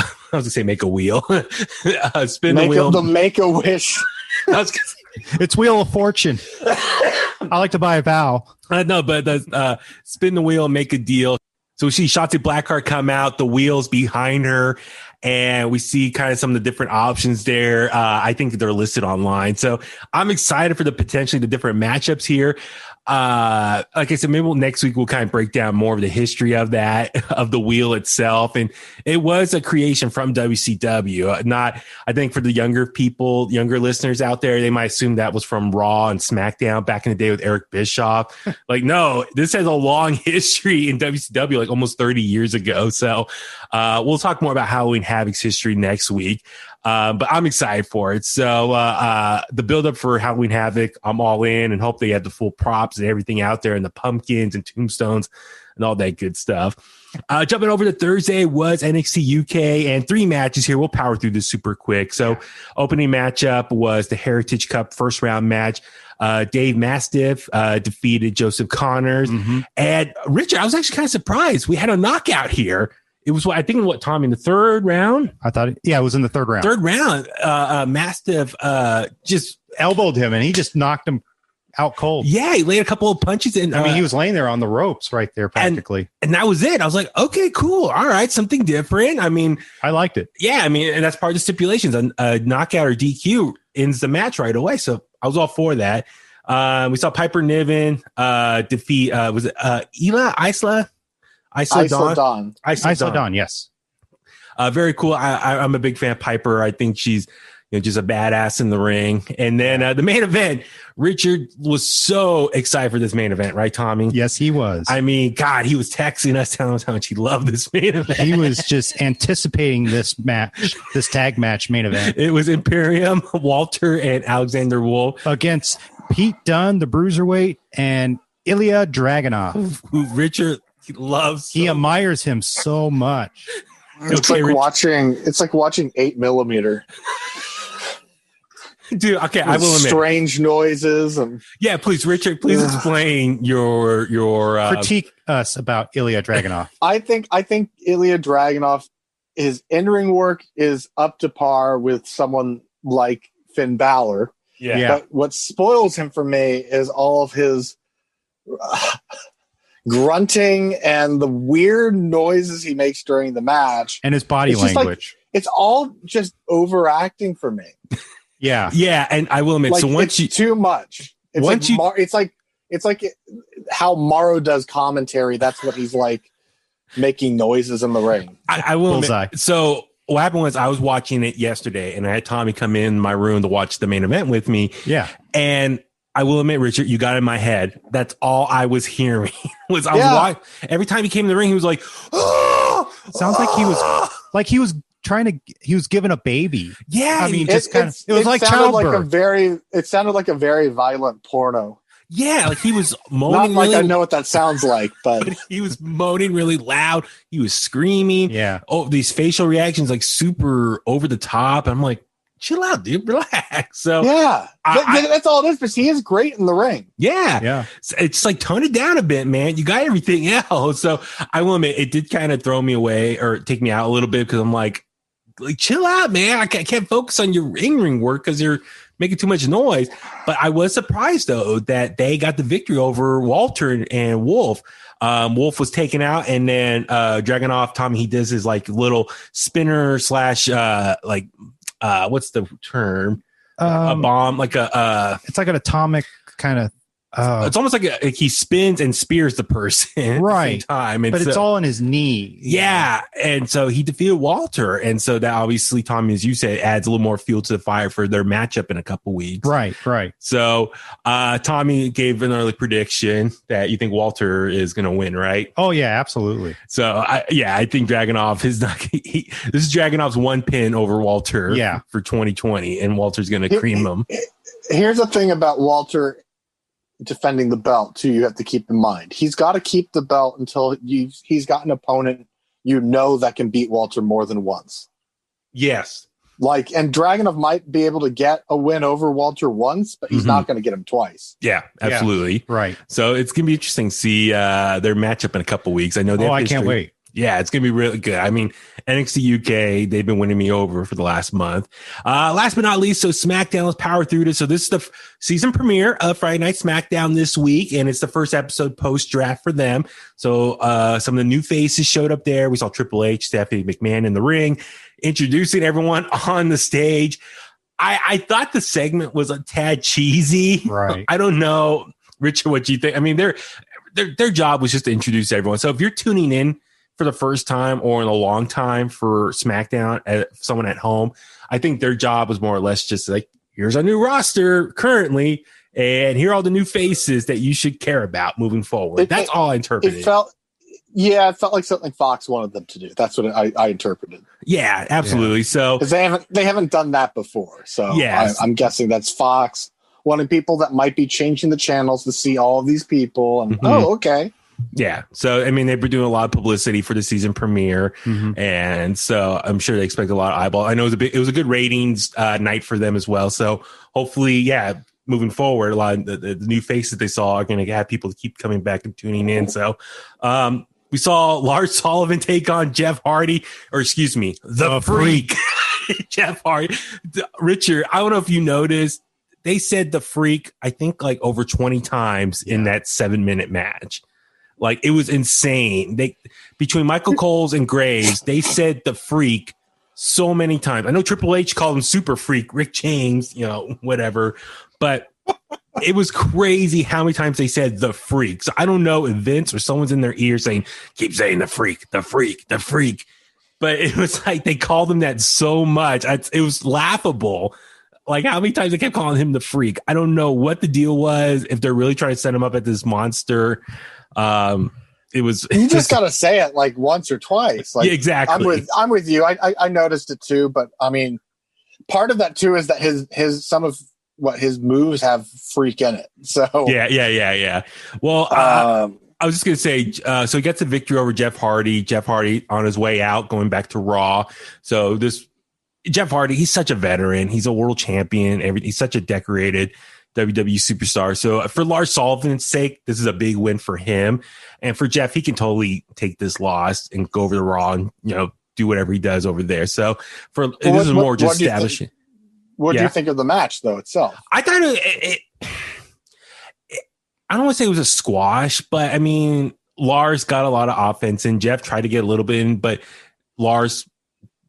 Spin the wheel. The Make-A-Wish. It's Wheel of Fortune. I like to buy a vow. No, but the spin the wheel, make a deal. So we see Shotzi Blackheart come out, the wheels behind her, and we see kind of some of the different options there. I think they're listed online. So I'm excited for the potentially the different matchups here. Like I said, maybe next week we'll kind of break down more of the history of that, of the wheel itself. And it was a creation from WCW. Not, I think for the younger people, younger listeners out there, they might assume that was from Raw and SmackDown back in the day with Eric Bischoff. Like, no, this has a long history in WCW, like almost 30 years ago. So, we'll talk more about Halloween Havoc's history next week. But I'm excited for it. So the build-up for Halloween Havoc, I'm all in and hope they have the full props and everything out there and the pumpkins and tombstones and all that good stuff. Jumping over to Thursday was NXT UK and 3 matches here. We'll power through this super quick. So opening matchup was the Heritage Cup first round match. Dave Mastiff defeated Joseph Connors. And Richard, I was actually kind of surprised. We had a knockout here It was Tommy, in the third round. I thought, it was in the third round. Mastiff just elbowed him, and he just knocked him out cold. Yeah, he laid a couple of punches, and he was laying there on the ropes right there, practically. And that was it. I was like, okay, cool, all right, something different. I mean, I liked it. Yeah, I mean, and that's part of the stipulations. A knockout or DQ ends the match right away. So I was all for that. We saw Piper Niven defeat. Was it Isla Dawn? Yes. Very cool. I'm a big fan of Piper. I think she's just a badass in the ring. And then the main event, Richard was so excited for this main event, right, Tommy? Yes, he was. I mean, God, he was texting us, telling us how much he loved this main event. He was just anticipating this match, this tag match main event. It was Imperium, Walter, and Alexander Wolf against Pete Dunne, the Bruiserweight, and Ilya Dragunov, who Richard loves. He admires him so much. It's like watching 8mm. Dude, okay, I will admit. Strange noises and please, Richard, please explain your critique us about Ilya Dragunov. I think Ilya Dragunov, his in-ring work is up to par with someone like Finn Balor. Yeah. But what spoils him for me is all of his grunting and the weird noises he makes during the match. And his body language. It's all just overacting for me. Yeah, and I will admit, like, so once it's too much. It's like how Morrow does commentary. That's what he's like, making noises in the ring. I will admit, so what happened was I was watching it yesterday, and I had Tommy come in my room to watch the main event with me. Yeah, and I will admit, Richard, you got in my head. That's all I was hearing. Was every time he came in the ring, he was like, "Oh!" Sounds like he was giving a baby. Yeah, I mean, it was like childbirth. It sounded like a very violent porno. Yeah, like he was moaning. Not like I know what that sounds like, but he was moaning really loud. He was screaming. Yeah. Oh, these facial reactions like super over the top. I'm like, chill out, dude. Relax. So yeah, that's all it is. But he is great in the ring. Yeah. It's like tone it down a bit, man. You got everything else. So I will admit, it did kind of throw me away or take me out a little bit because I'm like, chill out, man. I can't focus on your ring work because you're making too much noise. But I was surprised though that they got the victory over Walter and Wolf. Wolf was taken out, and then Dragunov, Tommy, he does his like little spinner slash what's the term? A bomb, like it's like an atomic kind of. It's almost like he spins and spears the person right. at the same time. And but it's all on his knee. Yeah. And so he defeated Walter. And so that obviously, Tommy, as you said, adds a little more fuel to the fire for their matchup in a couple weeks. Right. So Tommy gave an early prediction that you think Walter is going to win, right? Oh, yeah, absolutely. So, I think Dragunov is not – this is Dragunov's one pin over Walter for 2020, and Walter's going to cream him. Here's the thing about Walter – defending the belt too, you have to keep in mind he's got to keep the belt until he's got an opponent that can beat Walter more than once. Yes, and Dragunov might be able to get a win over Walter once, but he's not going to get him twice. Yeah, absolutely. Yeah. Right. So it's gonna be interesting to see their matchup in a couple weeks. I know I can't wait. Yeah, it's going to be really good. I mean, NXT UK, they've been winning me over for the last month. Last but not least, so SmackDown, let's power through this. So this is the season premiere of Friday Night SmackDown this week, and it's the first episode post-draft for them. So some of the new faces showed up there. We saw Triple H, Stephanie McMahon in the ring, introducing everyone on the stage. I thought the segment was a tad cheesy. Right. I don't know, Richard, what you think. I mean, their job was just to introduce everyone. So if you're tuning in for the first time or in a long time for SmackDown, someone at home, I think their job was more or less just like, here's our new roster currently, and here are all the new faces that you should care about moving forward. That's all I interpreted. It felt like something Fox wanted them to do. That's what I interpreted. Yeah, absolutely. So because they haven't done that before. So I'm guessing that's Fox wanting people that might be changing the channels to see all of these people. And okay. Yeah. So, I mean, they've been doing a lot of publicity for the season premiere. And so I'm sure they expect a lot of eyeball. I know it was a good ratings night for them as well. So hopefully, moving forward, a lot of the new faces they saw are going to have people to keep coming back and tuning in. So We saw Lars Sullivan take on Jeff Hardy, or excuse me, the Freak. Jeff Hardy. Richard, I don't know if you noticed, they said the Freak, I think like over 20 times in that 7-minute match. Like, it was insane. Between Michael Coles and Graves, they said the Freak so many times. I know Triple H called him Super Freak, Rick James, whatever, but it was crazy how many times they said the Freak. So I don't know if Vince or someone's in their ear saying, keep saying the Freak, the Freak, the Freak. But it was like they called him that so much. It was laughable. Like, how many times they kept calling him the Freak. I don't know what the deal was, if they're really trying to set him up at this monster. It was. You just got to say it like once or twice. Like, yeah, exactly. I'm with you. I noticed it too, but I mean, part of that too is that some of what his moves have Freak in it. So yeah. Well, I was just gonna say, so he gets a victory over Jeff Hardy. Jeff Hardy on his way out, going back to Raw. So this Jeff Hardy, he's such a veteran. He's a world champion. He's such a decorated WWE superstar. So for Lars Sullivan's sake, this is a big win for him. And for Jeff, he can totally take this loss and go over to Raw and, do whatever he does over there. So this is more just establishing. What do you think of the match, though, itself? I thought it I don't want to say it was a squash, but I mean, Lars got a lot of offense and Jeff tried to get a little bit in, but Lars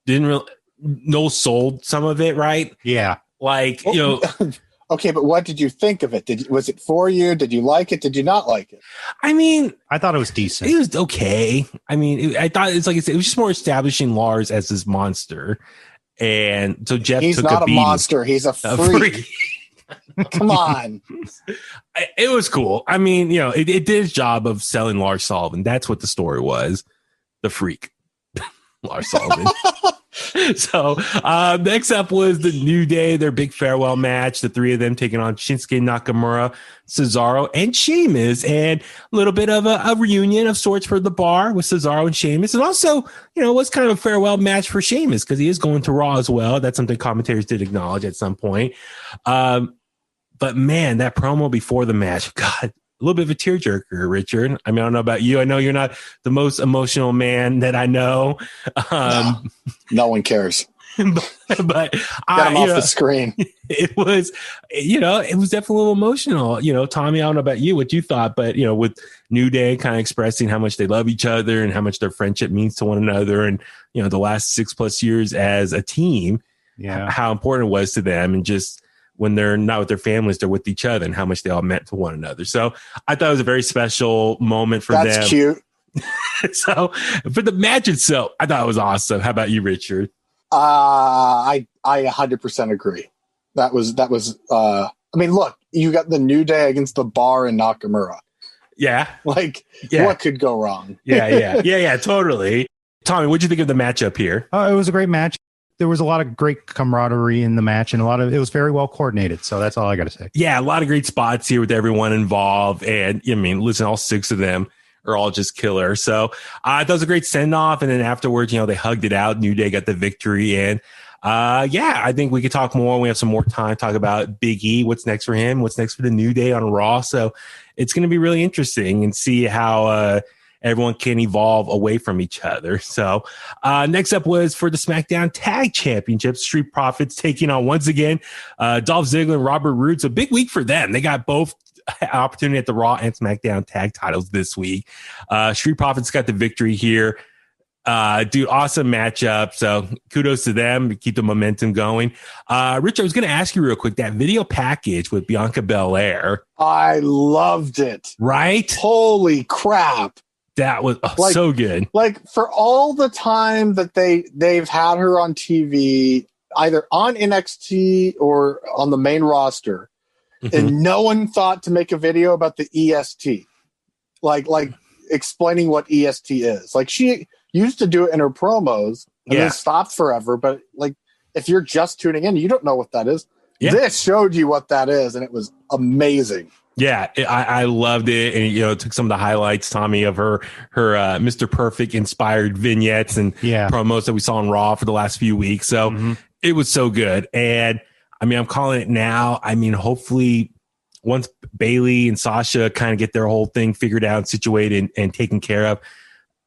didn't really, sold some of it, right? Yeah. Like, Okay, but what did you think of it? Was it for you? Did you like it? Did you not like it? I mean, I thought it was decent. It was okay. I mean, I thought it's like I said, it was just more establishing Lars as this monster. And so Jeff he's took not a beating. Monster. He's a freak. Come on. It was cool. I mean, it did its job of selling Lars Sullivan. That's what the story was. The Freak. Lars Sullivan. So next up was the New Day, their big farewell match. The three of them taking on Shinsuke Nakamura, Cesaro, and Sheamus, and a little bit of a reunion of sorts for the Bar with Cesaro and Sheamus. And also, was kind of a farewell match for Sheamus because he is going to Raw as well. That's something commentators did acknowledge at some point. But man, that promo before the match, God, a little bit of a tearjerker, Richard. I mean, I don't know about you. I know you're not the most emotional man that I know. No one cares. but get him off the screen. It was, it was definitely a little emotional. Tommy, I don't know about you, what you thought, but with New Day kind of expressing how much they love each other and how much their friendship means to one another, and the last 6+ years as a team, how important it was to them, and just when they're not with their families, they're with each other, and how much they all meant to one another. So I thought it was a very special moment for them. That's cute. So for the match itself, I thought it was awesome. How about you, Richard? I 100% agree. That was I mean, look, you got the New Day against the Bar and Nakamura. Yeah. What could go wrong? Yeah, totally. Tommy, what'd you think of the matchup here? It was a great match. There was a lot of great camaraderie in the match, and it was very well coordinated. So that's all I got to say. Yeah, a lot of great spots here with everyone involved. And I mean, listen, all 6 of them are all just killer. So that was a great send off. And then afterwards, they hugged it out. New Day got the victory. And I think we could talk more. We have some more time to talk about Big E. What's next for him? What's next for the New Day on Raw? So it's going to be really interesting and see how everyone can evolve away from each other. So next up was for the SmackDown Tag Championships, Street Profits taking on once again Dolph Ziggler and Robert Roode. So big week for them. They got both opportunity at the Raw and SmackDown tag titles this week. Street Profits got the victory here. Dude, awesome matchup. So kudos to them to keep the momentum going. Rich, I was going to ask you real quick, that video package with Bianca Belair. I loved it. Right? Holy crap. That was so good. Like, for all the time that they've had her on TV, either on NXT or on the main roster, and no one thought to make a video about the EST, like explaining what EST is. Like, she used to do it in her promos and then stopped forever. But like, if you're just tuning in, you don't know what that is. Yeah. This showed you what that is, and it was amazing. Yeah, I loved it. And, took some of the highlights, Tommy, of her Mr. Perfect inspired vignettes and promos that we saw on Raw for the last few weeks. So it was so good. And I mean, I'm calling it now. I mean, hopefully once Bailey and Sasha kind of get their whole thing figured out, situated and taken care of,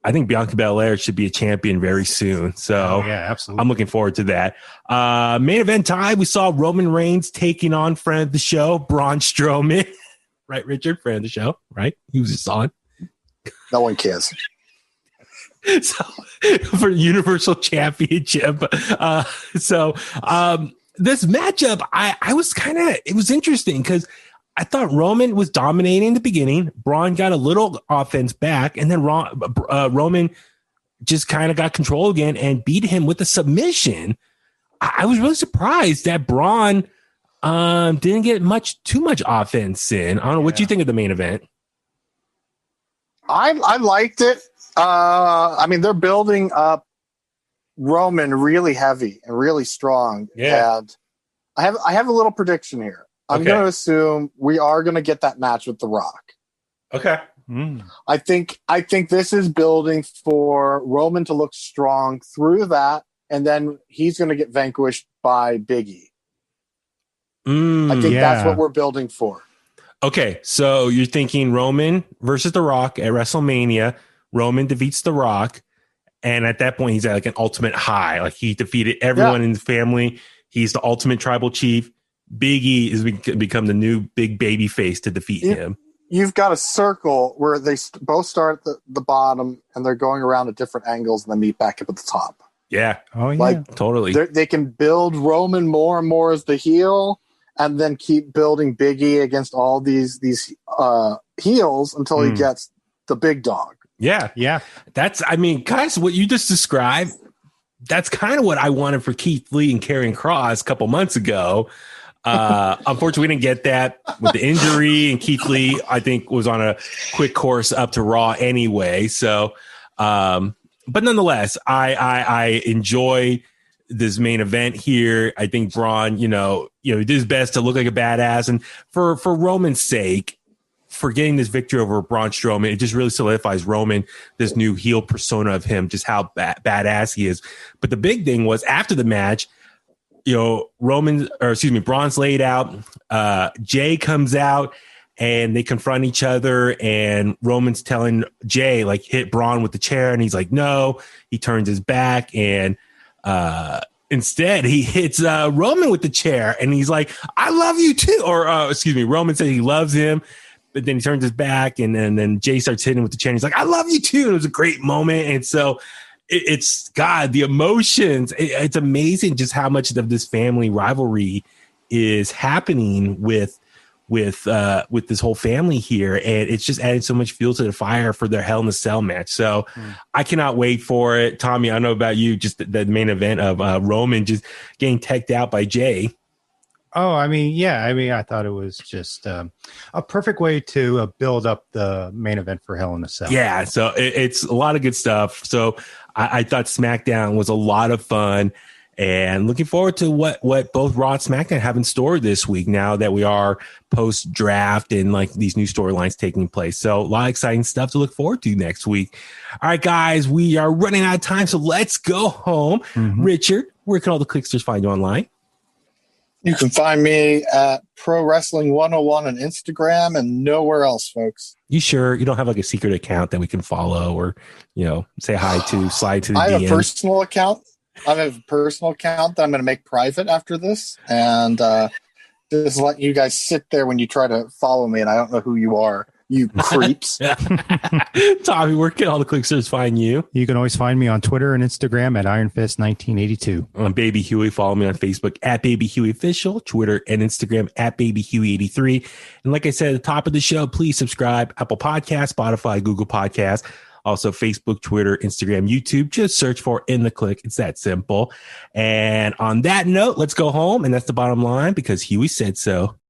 I think Bianca Belair should be a champion very soon. So yeah, absolutely. I'm looking forward to that. Main event time, we saw Roman Reigns taking on friend of the show, Braun Strowman. Right, Richard? Friend of the show, right? He was just on. No one cares. So for Universal Championship. This matchup, I was it was interesting because I thought Roman was dominating in the beginning. Braun got a little offense back, and then Roman just kind of got control again and beat him with a submission. I was really surprised that Braun didn't get too much offense in. I don't know what you think of the main event. I liked it. I mean, they're building up Roman really heavy and really strong. Yeah. And I have a little prediction here. I'm going to assume we are going to get that match with The Rock. Okay. I think this is building for Roman to look strong through that, and then he's going to get vanquished by Big E. I think that's what we're building for. Okay, so you're thinking Roman versus The Rock at WrestleMania. Roman defeats The Rock, and at that point, he's at like an ultimate high. Like he defeated everyone in his family. He's the ultimate tribal chief. Big E has become the new big baby face to defeat him. You've got a circle where they both start at the bottom, and they're going around at different angles, and then meet back up at the top. Yeah. Oh, yeah. Like, totally. They can build Roman more and more as the heel, and then keep building Big E against all these heels until he gets the big dog. Yeah. Yeah. Guys, what you just described, that's kind of what I wanted for Keith Lee and Karrion Kross a couple months ago. Unfortunately, we didn't get that with the injury, and Keith Lee, I think, was on a quick course up to Raw anyway. So, but nonetheless, I enjoy this main event here. I think Braun, he did his best to look like a badass, and for Roman's sake, for getting this victory over Braun Strowman, it just really solidifies Roman, this new heel persona of him, just how badass he is. But the big thing was after the match, Braun's laid out. Jay comes out and they confront each other, and Roman's telling Jay, like, hit Braun with the chair, and he's like, no. He turns his back, and instead he hits Roman with the chair, and he's like, I love you too. Or Roman said he loves him, but then he turns his back, and then Jay starts hitting him with the chair, and he's like, I love you too. And it was a great moment. And so it's God, the emotions. It's amazing just how much of this family rivalry is happening with this whole family here, and it's just adding so much fuel to the fire for their Hell in a Cell match. So I cannot wait for it. Tommy, I don't know about you, just the main event of Roman just getting teched out by Jay. Oh, I thought it was just a perfect way to build up the main event for Hell in a Cell. Yeah, so it's a lot of good stuff. So I thought SmackDown was a lot of fun, and looking forward to what both Raw and SmackDown have in store this week now that we are post-draft and like these new storylines taking place. So a lot of exciting stuff to look forward to next week. All right, guys, we are running out of time, so let's go home. Richard, where can all the Kliqsters find you online? You can find me at Pro Wrestling 101 on Instagram and nowhere else, folks. You sure you don't have like a secret account that we can follow or, say hi to, slide to the I have DM? a personal account. I have a personal account that I'm going to make private after this. And just let you guys sit there when you try to follow me, and I don't know who you are. You creeps. Tommy, where can all the Kliqsters find you? You can always find me on Twitter and Instagram at IronFist1982. I'm Baby Huey. Follow me on Facebook at Baby Huey Official, Twitter and Instagram at Baby Huey83. And like I said at the top of the show, please subscribe. Apple Podcasts, Spotify, Google Podcasts, also Facebook, Twitter, Instagram, YouTube. Just search for In The Kliq. It's that simple. And on that note, let's go home. And that's the bottom line because Huey said so.